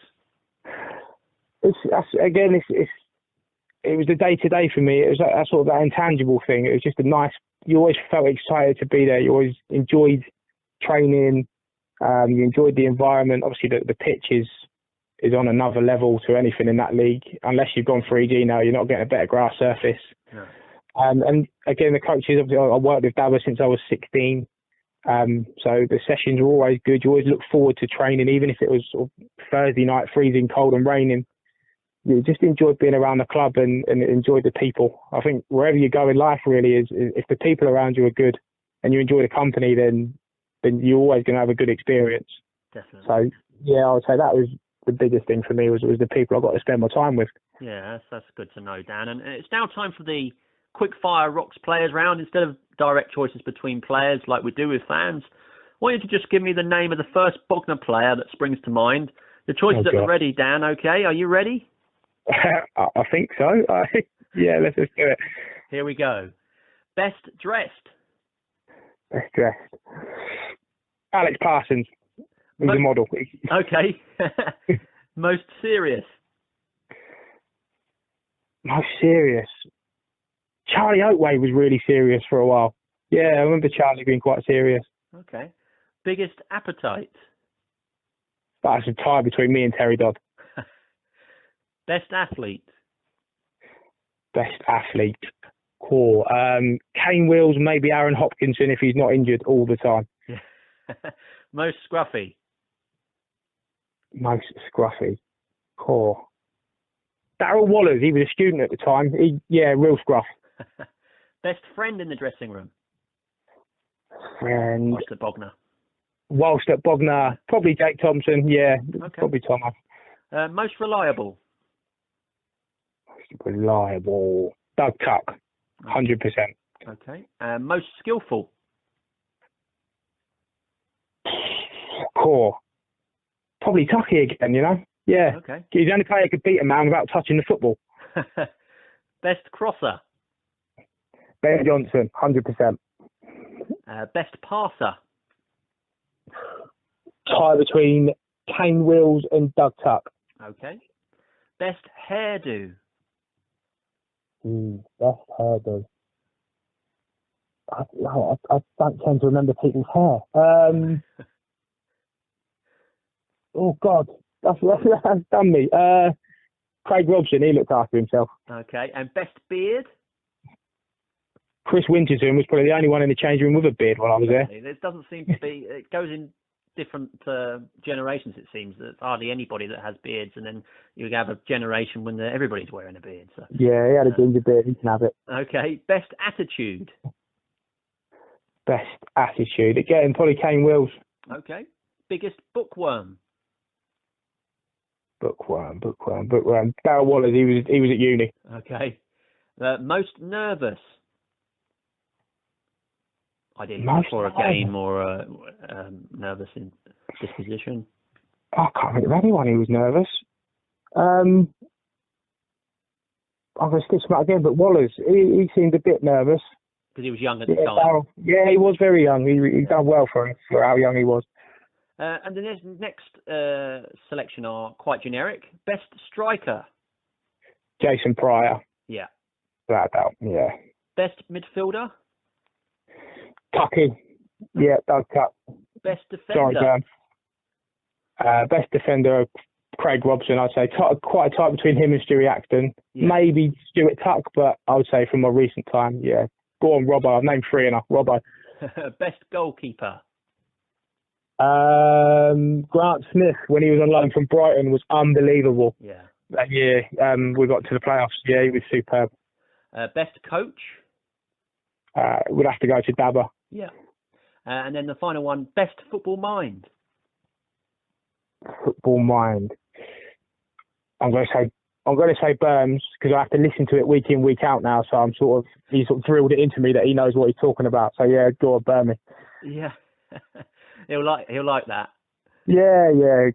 C: It was the day-to-day for me. It was that sort of that intangible thing. It was just you always felt excited to be there. You always enjoyed training. You enjoyed the environment. Obviously, the pitch is on another level to anything in that league. Unless you've gone 3G now, you're not getting a better grass surface.
A: No.
C: And again, the coaches, obviously, I worked with Dabba since I was 16. So the sessions were always good. You always look forward to training, even if it was sort of Thursday night, freezing cold and raining. You just enjoyed being around the club and enjoyed the people. I think wherever you go in life really is if the people around you are good and you enjoy the company, then you're always going to have a good experience.
A: Definitely.
C: So yeah, I would say that was the biggest thing for me was the people I got to spend my time with.
A: Yeah, that's good to know, Dan. And it's now time for the quick fire Rocks players round. Instead of direct choices between players like we do with fans, I want you to just give me the name of the first Bognor player that springs to mind. The choices are ready, Dan. Okay, are you ready?
C: I think so. Yeah, let's just do it.
A: Here we go. Best dressed.
C: Best dressed. Alex Parsons. He was a model.
A: Okay. Most serious.
C: Most serious. Charlie Oatway was really serious for a while. Yeah, I remember Charlie being quite serious.
A: Okay. Biggest appetite.
C: That's a tie between me and Terry Dodd.
A: Best athlete.
C: Best athlete. Cool. Kane Wills, maybe Aaron Hopkinson if he's not injured all the time.
A: Most scruffy.
C: Most scruffy. Cool. Darryl Wallers, he was a student at the time. Real scruff.
A: Best friend in the dressing room.
C: Friend.
A: Whilst at Bognor.
C: Whilst at Bognor, probably Jake Thompson. Yeah,
A: okay.
C: Probably Thomas.
A: Most reliable.
C: Reliable. Doug Tuck, 100%.
A: Okay. Most skillful.
C: Core. Probably Tucky again, you know? Yeah.
A: Okay.
C: He's the only player who could beat a man without touching the football.
A: Best crosser.
C: Ben Johnson, 100%.
A: Best passer.
C: Tie between Kane Wills and Doug Tuck.
A: Okay. Best hairdo.
C: Best hairdo. I don't tend to remember people's hair. Oh God, that's done me. Craig Robson, he looked after himself.
A: Okay, and best beard.
C: Chris Winterton was probably the only one in the change room with a beard while I was there.
A: It doesn't seem to be. It goes in different generations. It seems there's hardly anybody that has beards, and then you have a generation when everybody's wearing a beard. So
C: yeah, he had a ginger beard. He can have it.
A: Okay, best attitude.
C: Best attitude again, probably Kane Wills.
A: Okay, biggest bookworm.
C: Bookworm. Darryl Wallers, he was at uni.
A: Okay. Most nervous. Ideally before a game or nervous in disposition.
C: I can't think of anyone who was nervous. I'm going to stitch him out again, but Wallers, he seemed a bit nervous.
A: Because he was young at the time.
C: Darryl, yeah, he was very young. He done well for how young he was.
A: And the next selection are quite generic. Best striker.
C: Jason Pryor.
A: Yeah.
C: Without doubt, yeah.
A: Best midfielder.
C: Tucky. Yeah, Doug Tuck.
A: Best defender.
C: Sorry, best defender, Craig Robson, I'd say. Quite a tie between him and Stewie Axton. Yeah. Maybe Stuart Tuck, but I would say from my recent time, yeah. Go on, Robbo. I've named three enough. Robbo.
A: Best goalkeeper.
C: Grant Smith, when he was on loan from Brighton, was unbelievable.
A: Yeah.
C: That year, we got to the playoffs. Yeah, he was superb.
A: Best coach?
C: Would have to go to Dabba.
A: Yeah. And then the final one, best football mind?
C: Football mind. I'm going to say Burns, because I have to listen to it week in, week out now. So he's sort of drilled it into me that he knows what he's talking about. So yeah, go on, Burn me.
A: Yeah. He'll like that.
C: Yeah,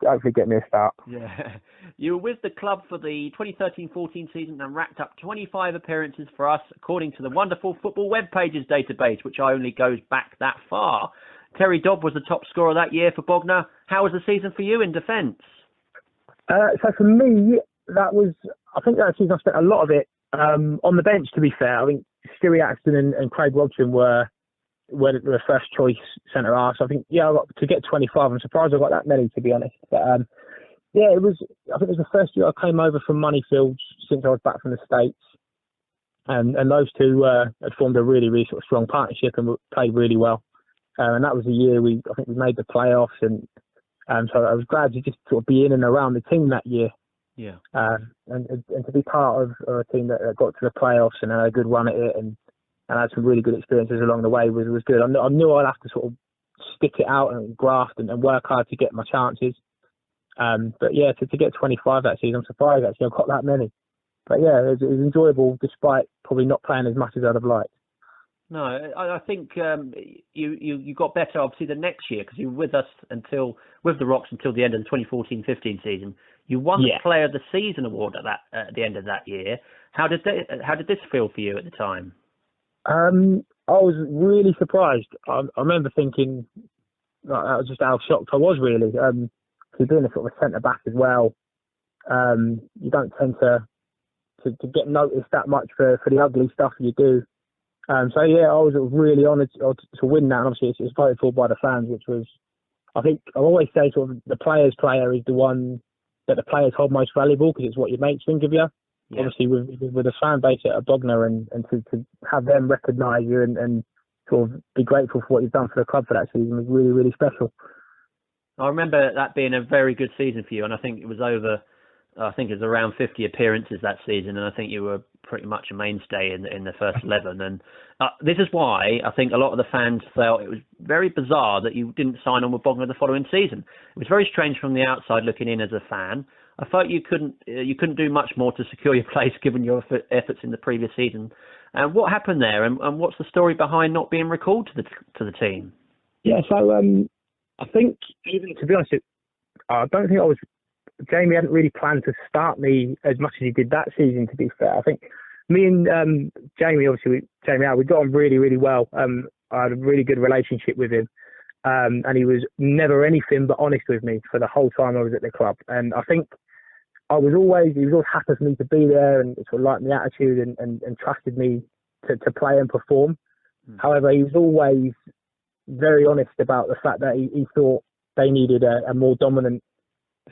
C: hopefully get me a start.
A: Yeah. You were with the club for the 2013-14 season and racked up 25 appearances for us, according to the wonderful Football Web Pages database, which only goes back that far. Terry Dobb was the top scorer that year for Bognor. How was the season for you in defence?
C: So for me, I think that season I spent a lot of it on the bench, to be fair. I think Stewie Axton and Craig Robson were the first choice centre half. So I think, I got to get 25. I'm surprised I got that many, to be honest. But I think it was the first year I came over from Moneyfields since I was back from the States. And those two had formed a really, really sort of strong partnership and played really well. And that was the year I think we made the playoffs. And so I was glad to just sort of be in and around the team that year.
A: Yeah.
C: And to be part of a team that got to the playoffs and had a good run at it and had some really good experiences along the way was good. I knew I'd have to sort of stick it out and graft and work hard to get my chances. But yeah, to get 25 that season, I'm surprised actually I got that many. But yeah, it was enjoyable despite probably not playing as much as I'd have liked.
A: No, I think you got better obviously the next year because you were with us with the Rocks until the end of the 2014-15 season. You won the Player of the Season award at the end of that year. How did this feel for you at the time? I
C: was really surprised. I remember thinking that was just how shocked I was really. Being a sort of a centre back as well, you don't tend to get noticed that much for the ugly stuff you do. I was really honoured to win that. And obviously, it's voted for by the fans, which was, I think, I always say sort of the player's player is the one that the players hold most valuable because it's what your mates think of you. Yeah. Obviously, with a fan base at Bognor and to have them recognise you and sort of be grateful for what you've done for the club for that season was really, really special.
A: I remember that being a very good season for you, and I think it was around 50 appearances that season, and I think you were pretty much a mainstay in the first 11. And this is why I think a lot of the fans felt it was very bizarre that you didn't sign on with Bognor the following season. It was very strange from the outside looking in as a fan. I thought you couldn't do much more to secure your place given your efforts in the previous season. And what happened there, and what's the story behind not being recalled to the team?
C: Yeah, so I think, even to be honest, I don't think Jamie hadn't really planned to start me as much as he did that season, to be fair. I think me and Jamie, obviously, we got on really, really well. I had a really good relationship with him. And he was never anything but honest with me for the whole time I was at the club. And I think he was always happy for me to be there and sort of liked my attitude and trusted me to play and perform. However, he was always very honest about the fact that he thought they needed a more dominant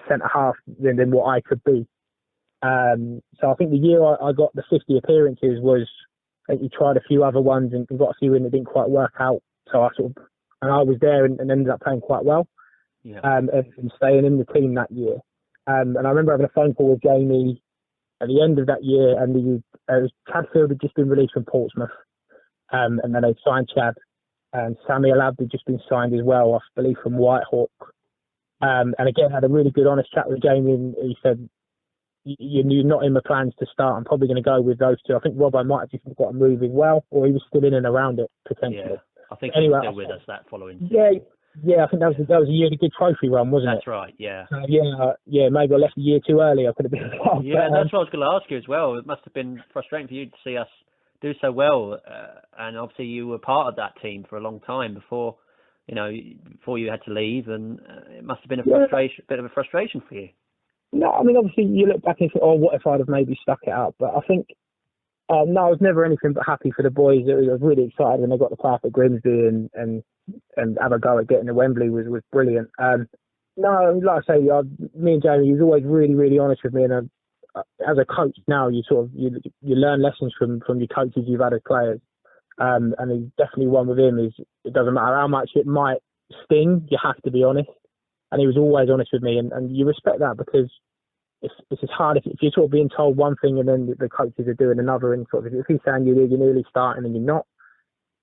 C: centre half than what I could be. So I think the year I got the 50 appearances was, I think he tried a few other ones and got a few in that didn't quite work out. So I was there and ended up playing quite well. Yeah. And staying in the team that year. And I remember having a phone call with Jamie at the end of that year, and Chadfield had just been released from Portsmouth, and then they signed Chad, and Samuel Abd had just been signed as well, I believe, from Whitehawk. And again, had a really good, honest chat with Jamie, and he said, "You're not in my plans to start. I'm probably going to go with those two." I think Robbo might have just got moving well, or he was still in and around it potentially.
A: Yeah, I think he was still with us that following season.
C: Yeah, I think that was a yearly good trophy run, wasn't
A: it?
C: That's
A: right, yeah.
C: Maybe I left a year too early. I could have been involved.
A: Yeah, that's what I was going to ask you as well. It must have been frustrating for you to see us do so well, and obviously you were part of that team for a long time before you had to leave, and it must have been bit of a frustration for you.
C: No, I mean, obviously you look back and say, what if I'd have maybe stuck it out? But I think, no, I was never anything but happy for the boys. I was really excited when they got the path at Grimsby and have a go at getting to Wembley was brilliant. No, like I say, me and Jamie, he was always really, really honest with me. And as a coach now, you learn lessons from your coaches you've had as players. And he's definitely one with him is it doesn't matter how much it might sting, you have to be honest. And he was always honest with me, and you respect that because it's as hard if you're sort of being told one thing and then the coaches are doing another. And sort of if he's saying you're nearly starting and you're not,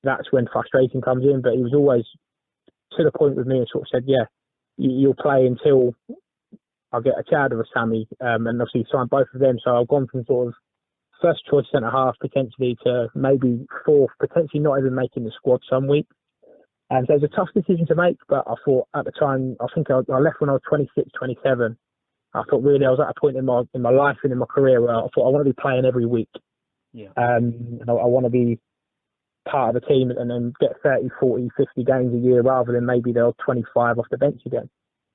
C: that's when frustration comes in. But he was always to the point with me and sort of said, "Yeah, you'll play until I get a Chad or a Sammy," and obviously signed both of them. So I've gone from sort of first choice centre half potentially to maybe fourth, potentially not even making the squad some weeks. And so it was a tough decision to make, but I thought at the time, I think I left when I was 26, 27. I thought really I was at a point in my life and in my career where I thought I want to be playing every week.
A: Yeah.
C: And I want to be part of the team and then get 30, 40, 50 games a year rather than maybe they're 25 off the bench again.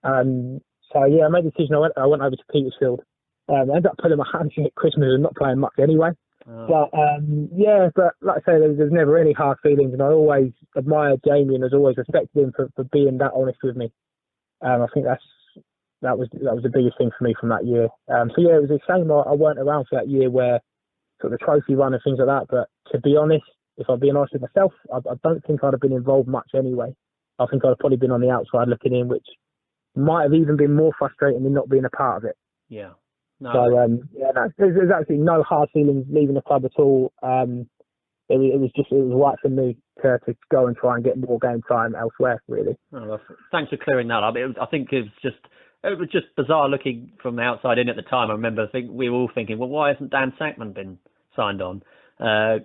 C: So yeah, I made the decision. I went over to Petersfield. I ended up pulling my hamstring at Christmas and not playing much anyway. But but like I say, there's never any hard feelings, and I always admired Jamie and has always respected him for being that honest with me. I think that was the biggest thing for me from that year. So yeah, it was a shame I weren't around for that year where sort of the trophy run and things like that. But to be honest, if I'm being honest with myself, I don't think I'd have been involved much anyway. I think I'd have probably been on the outside looking in, which might have even been more frustrating than not being a part of it.
A: Yeah. No.
C: So there's actually no hard feelings leaving the club at all. It was right for me to go and try and get more game time elsewhere, really.
A: Oh, well, thanks for clearing that up. I think it was just bizarre looking from the outside in at the time. I remember we were all thinking, well, why hasn't Dan Sackman been signed on?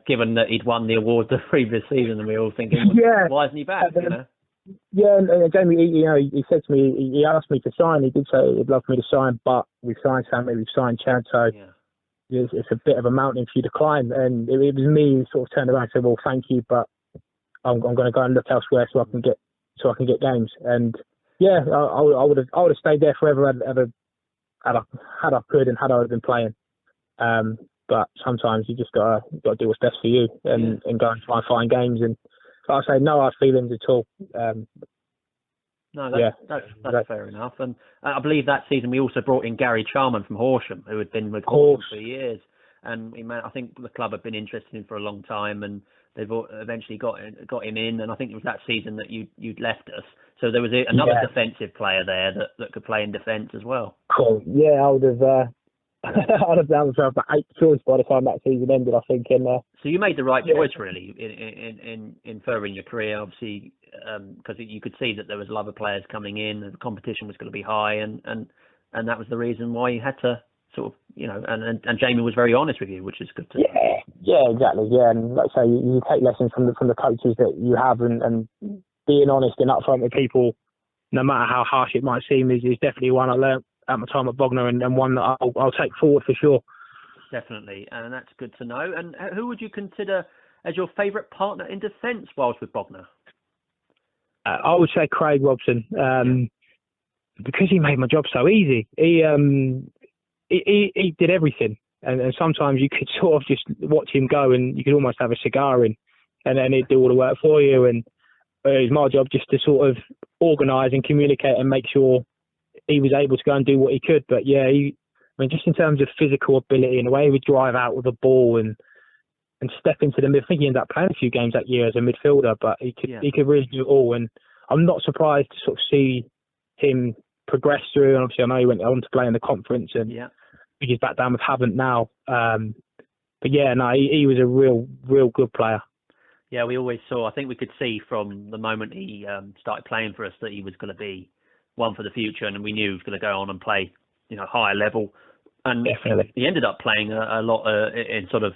A: Given that he'd won the award the previous season, and we were all thinking, well, why isn't he back?
C: Yeah, and Jamie, he said to me, he asked me to sign. He did say he'd love me to sign, but we've signed Sammy, we've signed Chad, so it's a bit of a mountain for you to climb. And it was me who sort of turned around and said, well, thank you, but I'm going to go and look elsewhere so I can get games. And yeah, I would have stayed there forever had I could and had I been playing. But sometimes you just got to do what's best for you and go and try and find games. And like I say, no hard feelings at all.
A: That's fair enough. And I believe that season we also brought in Gary Charman from Horsham, who had been with Horsham for years. And I think the club had been interested in him for a long time, and they've eventually got him in. And I think it was that season that you'd left us. So there was another defensive player there that could play in defence as well.
C: Cool. Yeah, I would have. I'd have done myself about 8 choice by the time that season ended, I think.
A: So you made the right choice, really, in furthering your career, obviously, because you could see that there was a lot of players coming in, and the competition was going to be high, and that was the reason why you had to sort of, and Jamie was very honest with you, which is good to know.
C: Yeah, exactly. Yeah, and like I say, you take lessons from the coaches that you have, and being honest and upfront with people, no matter how harsh it might seem, is definitely one I learnt at my time at Bognor, and one that I'll take forward for sure.
A: Definitely, and that's good to know. And who would you consider as your favourite partner in defence whilst with Bognor?
C: I would say Craig Robson, because he made my job so easy. He did everything, and sometimes you could sort of just watch him go, and you could almost have a cigar in, and then he'd do all the work for you. And it was my job just to sort of organise and communicate and make sure he was able to go and do what he could. But yeah, just in terms of physical ability and the way he would drive out with the ball and step into the mid. I think he ended up playing a few games that year as a midfielder, but he could really do it all. And I'm not surprised to sort of see him progress through. And obviously, I know he went on to play in the conference, and I think he's back down with Havant now. But yeah, no, he was a real good player.
A: Yeah, we always saw. I think we could see from the moment he started playing for us that he was going to be one for the future, and we knew he was going to go on and play, higher level. And
C: definitely,
A: he ended up playing a lot in sort of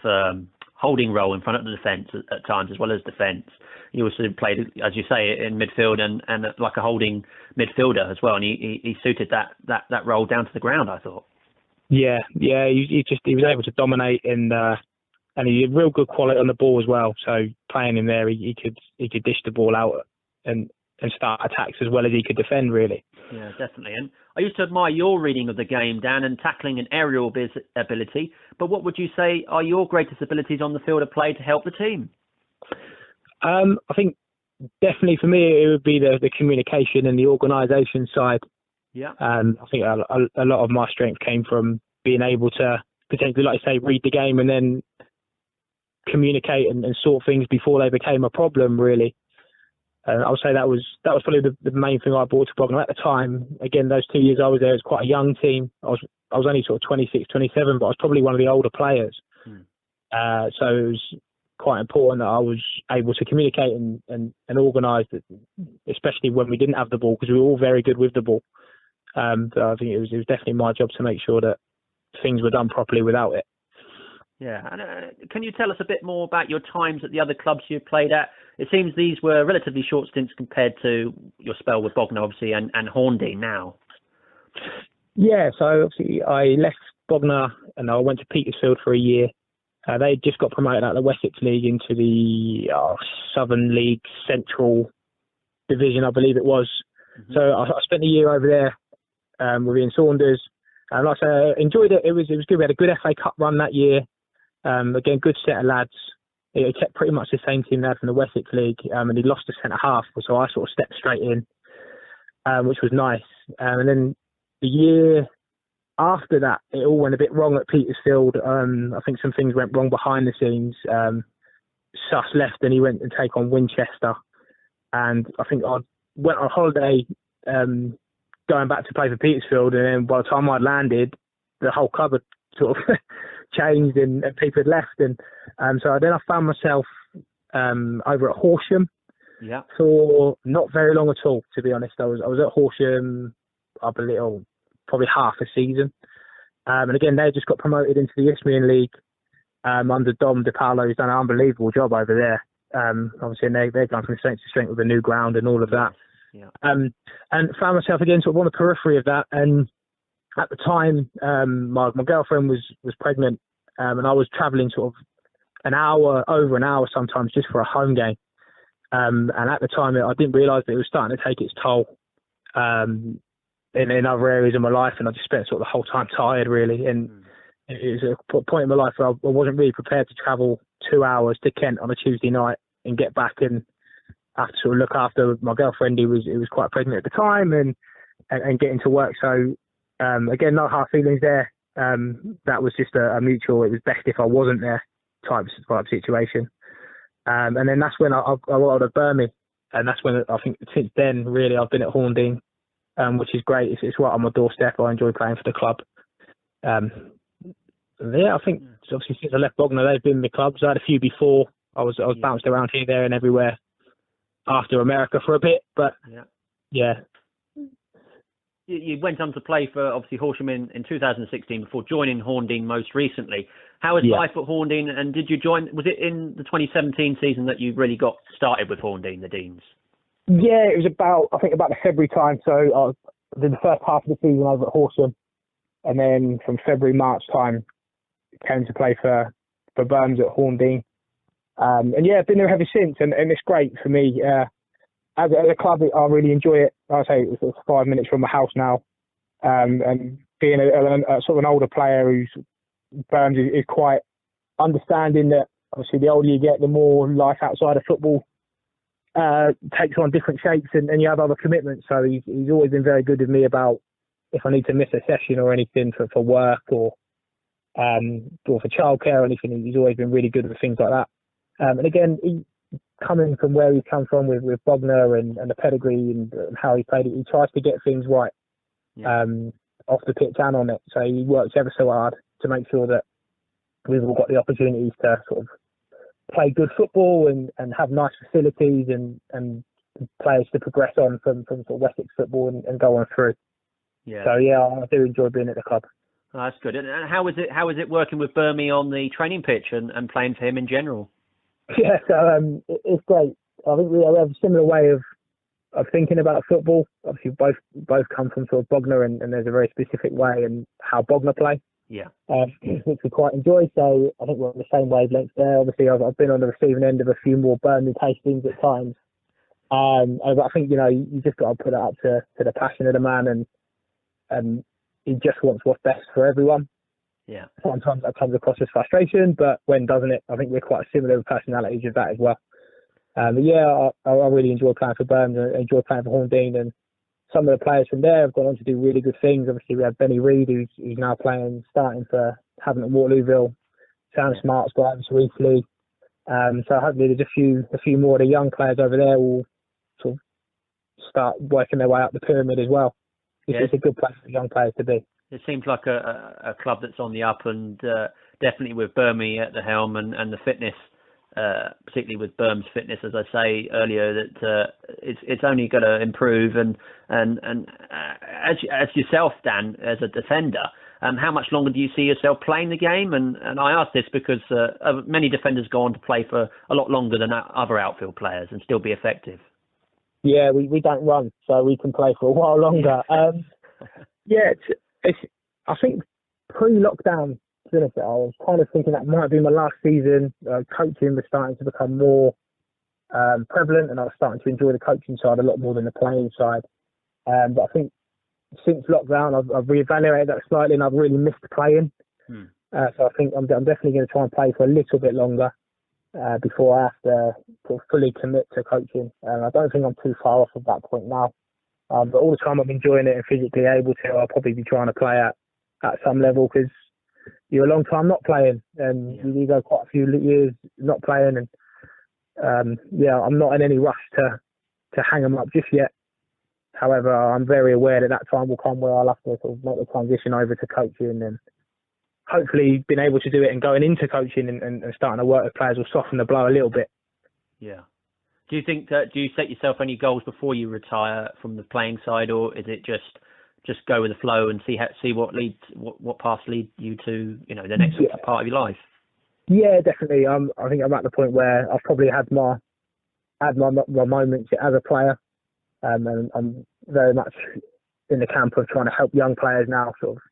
A: holding role in front of the defence at times, as well as defence. He also played, as you say, in midfield and like a holding midfielder as well. And he suited that role down to the ground, I thought. Yeah.
C: He was able to dominate, and he had real good quality on the ball as well. So playing him there, he could dish the ball out and start attacks as well as he could defend, really.
A: Yeah, definitely. And I used to admire your reading of the game, Dan, and tackling and aerial ability. But what would you say are your greatest abilities on the field of play to help the team?
C: I think definitely for me it would be the communication and the organisation side.
A: Yeah.
C: I think a lot of my strength came from being able to potentially, like I say, read the game and then communicate and sort things before they became a problem, really. I would say that was probably the main thing I brought to Bognor at the time. Again, those 2 years I was there, it was quite a young team. I was only sort of 26, 27, but I was probably one of the older players. So it was quite important that I was able to communicate and organise, especially when we didn't have the ball, because we were all very good with the ball. But I think it was definitely my job to make sure that things were done properly without it.
A: Yeah, and can you tell us a bit more about your times at the other clubs you played at? It seems these were relatively short stints compared to your spell with Bognor, obviously, and Horndean now.
C: Yeah, so obviously I left Bognor and I went to Petersfield for a year. They just got promoted out of the Wessex League into the Southern League Central Division, I believe it was. Mm-hmm. So I spent a year over there with Ian Saunders. And like I say, I enjoyed it. It was good. We had a good FA Cup run that year. Again, good set of lads. He kept pretty much the same team they had from the Wessex League, and he lost the centre half, so I sort of stepped straight in, which was nice. And then the year after that, it all went a bit wrong at Petersfield. I think some things went wrong behind the scenes. Suss left and he went to take on Winchester. And I think I went on holiday going back to play for Petersfield, and then by the time I'd landed, the whole club had sort of changed and people had left. And so then I found myself over at Horsham for not very long at all, to be honest. I was at Horsham, I believe, probably half a season. And again, they just got promoted into the Isthmian League under Dom DePaolo, who's done an unbelievable job over there. Obviously, and they're going from strength to strength with a new ground and all of that.
A: Yeah.
C: And found myself again sort of on the periphery of that. And at the time, my girlfriend was pregnant, and I was travelling sort of over an hour sometimes just for a home game. And at the time, I didn't realise that it was starting to take its toll in other areas of my life, and I just spent sort of the whole time tired, really. And it was a point in my life where I wasn't really prepared to travel 2 hours to Kent on a Tuesday night and get back and have to sort of look after my girlfriend who was quite pregnant at the time and get into work. So again, no hard feelings there. That was just a mutual. It was best if I wasn't there type situation. And then that's when I wanted to Birmingham, and that's when I think since then really I've been at Horndean, which is great. It's right on my doorstep. I enjoy playing for the club. Yeah, I think obviously since I left Bognor, they've been the clubs. I had a few before. I was bounced around here, there, and everywhere after America for a bit, but yeah.
A: You went on to play for obviously Horsham in 2016 before joining Horndean most recently. How was life at Horndean, and did you join? Was it in the 2017 season that you really got started with Horndean, the Deans?
C: Yeah, it was about the February time. So I did the first half of the season over at Horsham, and then from February March time came to play for Burns at Horndean. And yeah, I've been there ever since, and it's great for me. As a club, I really enjoy it. Like I say, it's 5 minutes from my house now, and being a sort of an older player who's Burns is quite understanding that obviously the older you get, the more life outside of football takes on different shapes, and you have other commitments. So he's always been very good with me about if I need to miss a session or anything for work or for childcare or anything. He's always been really good with things like that. And again, coming from where he's come from with Bognor and the pedigree and how he played it, he tries to get things right off the pitch and on it. So he works ever so hard to make sure that we've all got the opportunities to sort of play good football and have nice facilities and players to progress on from sort of Wessex football and go on through. Yeah. So yeah, I do enjoy being at the club.
A: Oh, that's good. And how is it working with Birmingham on the training pitch and playing for him in general?
C: Yeah, so it's great. I think we have a similar way of thinking about football. Obviously, both come from sort of Bognor, and there's a very specific way in how Bognor play.
A: Yeah.
C: Which we quite enjoy. So I think we're on the same wavelength there. Obviously, I've been on the receiving end of a few more Birmingham tastings at times. But I think you just got to put it up to the passion of the man, and he just wants what's best for everyone.
A: Yeah.
C: Sometimes that comes across as frustration, but when doesn't it? I think we're quite similar personalities with that as well. But yeah, I really enjoy playing for Birmingham. I enjoy playing for Horndean, and some of the players from there have gone on to do really good things. Obviously, we have Benny Reid, who's now starting for Havant and Waterlooville. Sam Smart's got over to Eastleigh. So hopefully there's a few more of the young players over there will sort of start working their way up the pyramid as well. It's a good place for young players to be.
A: It seems like a club that's on the up, and definitely with Birmingham at the helm and the fitness, particularly with Birm's fitness, as I say earlier, that it's only going to improve. And as yourself, Dan, as a defender, How much longer do you see yourself playing the game? And I ask this because many defenders go on to play for a lot longer than other outfield players and still be effective.
C: Yeah, we don't run, so we can play for a while longer. I think pre-lockdown, to be honest, I was kind of thinking that might be my last season. Coaching was starting to become more prevalent, and I was starting to enjoy the coaching side a lot more than the playing side. But I think since lockdown, I've reevaluated that slightly, and I've really missed playing. So I think I'm definitely going to try and play for a little bit longer before I have to sort of fully commit to coaching. I don't think I'm too far off of that point now. But all the time I'm enjoying it and physically able to, I'll probably be trying to play at some level, because you're a long time not playing, and you go quite a few years not playing. And I'm not in any rush to hang them up just yet. However, I'm very aware that time will come where I'll have to sort of make the transition over to coaching, and hopefully being able to do it and going into coaching and starting to work with players will soften the blow a little bit. Yeah.
A: Do you think that, do you set yourself any goals before you retire from the playing side, or is it just go with the flow and see what paths lead you to, the next part of your life?
C: Yeah, definitely. I think I'm at the point where I've probably had my moments as a player, and I'm very much in the camp of trying to help young players now, sort of.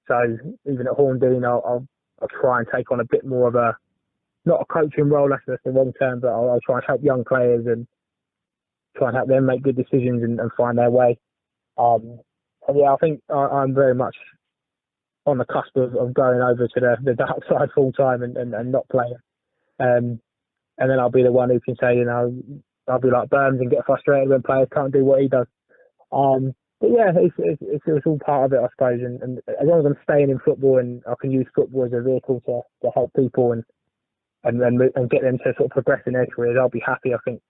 C: So even at Horndean, I'll try and take on a bit more of not a coaching role, that's the wrong term, but I'll try and help young players and try and help them make good decisions and find their way. I think I'm very much on the cusp of going over to the dark side full time and not playing. And then I'll be the one who can say, I'll be like Burns and get frustrated when players can't do what he does. But yeah, it's all part of it, I suppose. And as long as I'm staying in football and I can use football as a vehicle to help people and get them to sort of progress in their careers, I'll be happy, I think.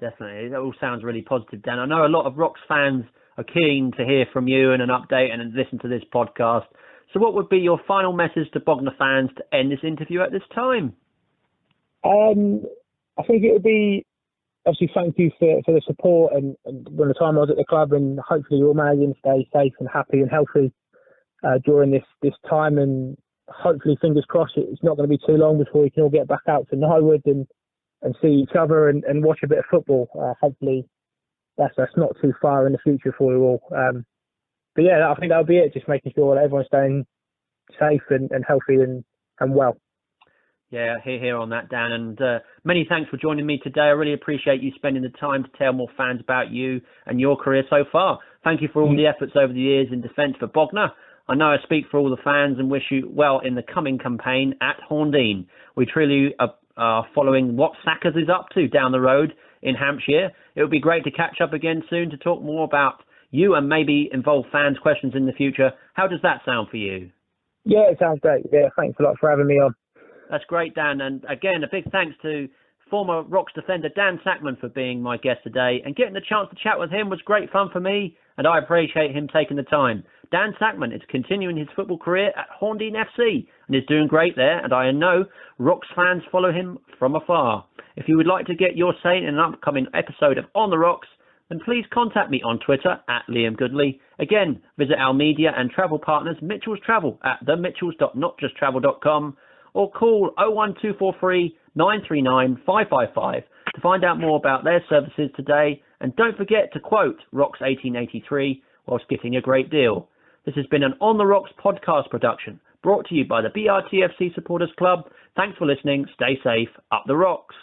A: Definitely. That all sounds really positive, Dan. I know a lot of Rocks fans are keen to hear from you and an update and listen to this podcast. So what would be your final message to Bognor fans to end this interview at this time?
C: I think it would be, obviously, thank you for the support and when the time I was at the club, and hopefully you're managing to stay safe and happy and healthy during this time, and hopefully, fingers crossed, it's not going to be too long before we can all get back out to Nywood and see each other and watch a bit of football. Hopefully that's not too far in the future for you all. But yeah, I think that'll be it, just making sure that everyone's staying safe and healthy and well.
A: Yeah, hear on that, Dan. And many thanks for joining me today. I really appreciate you spending the time to tell more fans about you and your career so far. Thank you for all the efforts over the years in defence for Bognor. I know I speak for all the fans and wish you well in the coming campaign at Horndean. We truly are following what Sackers is up to down the road in Hampshire. It would be great to catch up again soon to talk more about you and maybe involve fans' questions in the future. How does that sound for you?
C: Yeah, it sounds great. Yeah, thanks a lot for having me on.
A: That's great, Dan. And again, a big thanks to former Rocks defender Dan Sackman for being my guest today. And getting the chance to chat with him was great fun for me, and I appreciate him taking the time. Dan Sackman is continuing his football career at Horndean FC and is doing great there, and I know Rocks fans follow him from afar. If you would like to get your say in an upcoming episode of On the Rocks, then please contact me on Twitter at Liam Goodley. Again, visit our media and travel partners, Mitchell's Travel, at themitchells.notjusttravel.com, or call 01243 939 555 to find out more about their services today. And don't forget to quote Rocks 1883 whilst getting a great deal. This has been an On the Rocks podcast production, brought to you by the BRTFC Supporters Club. Thanks for listening. Stay safe. Up the Rocks.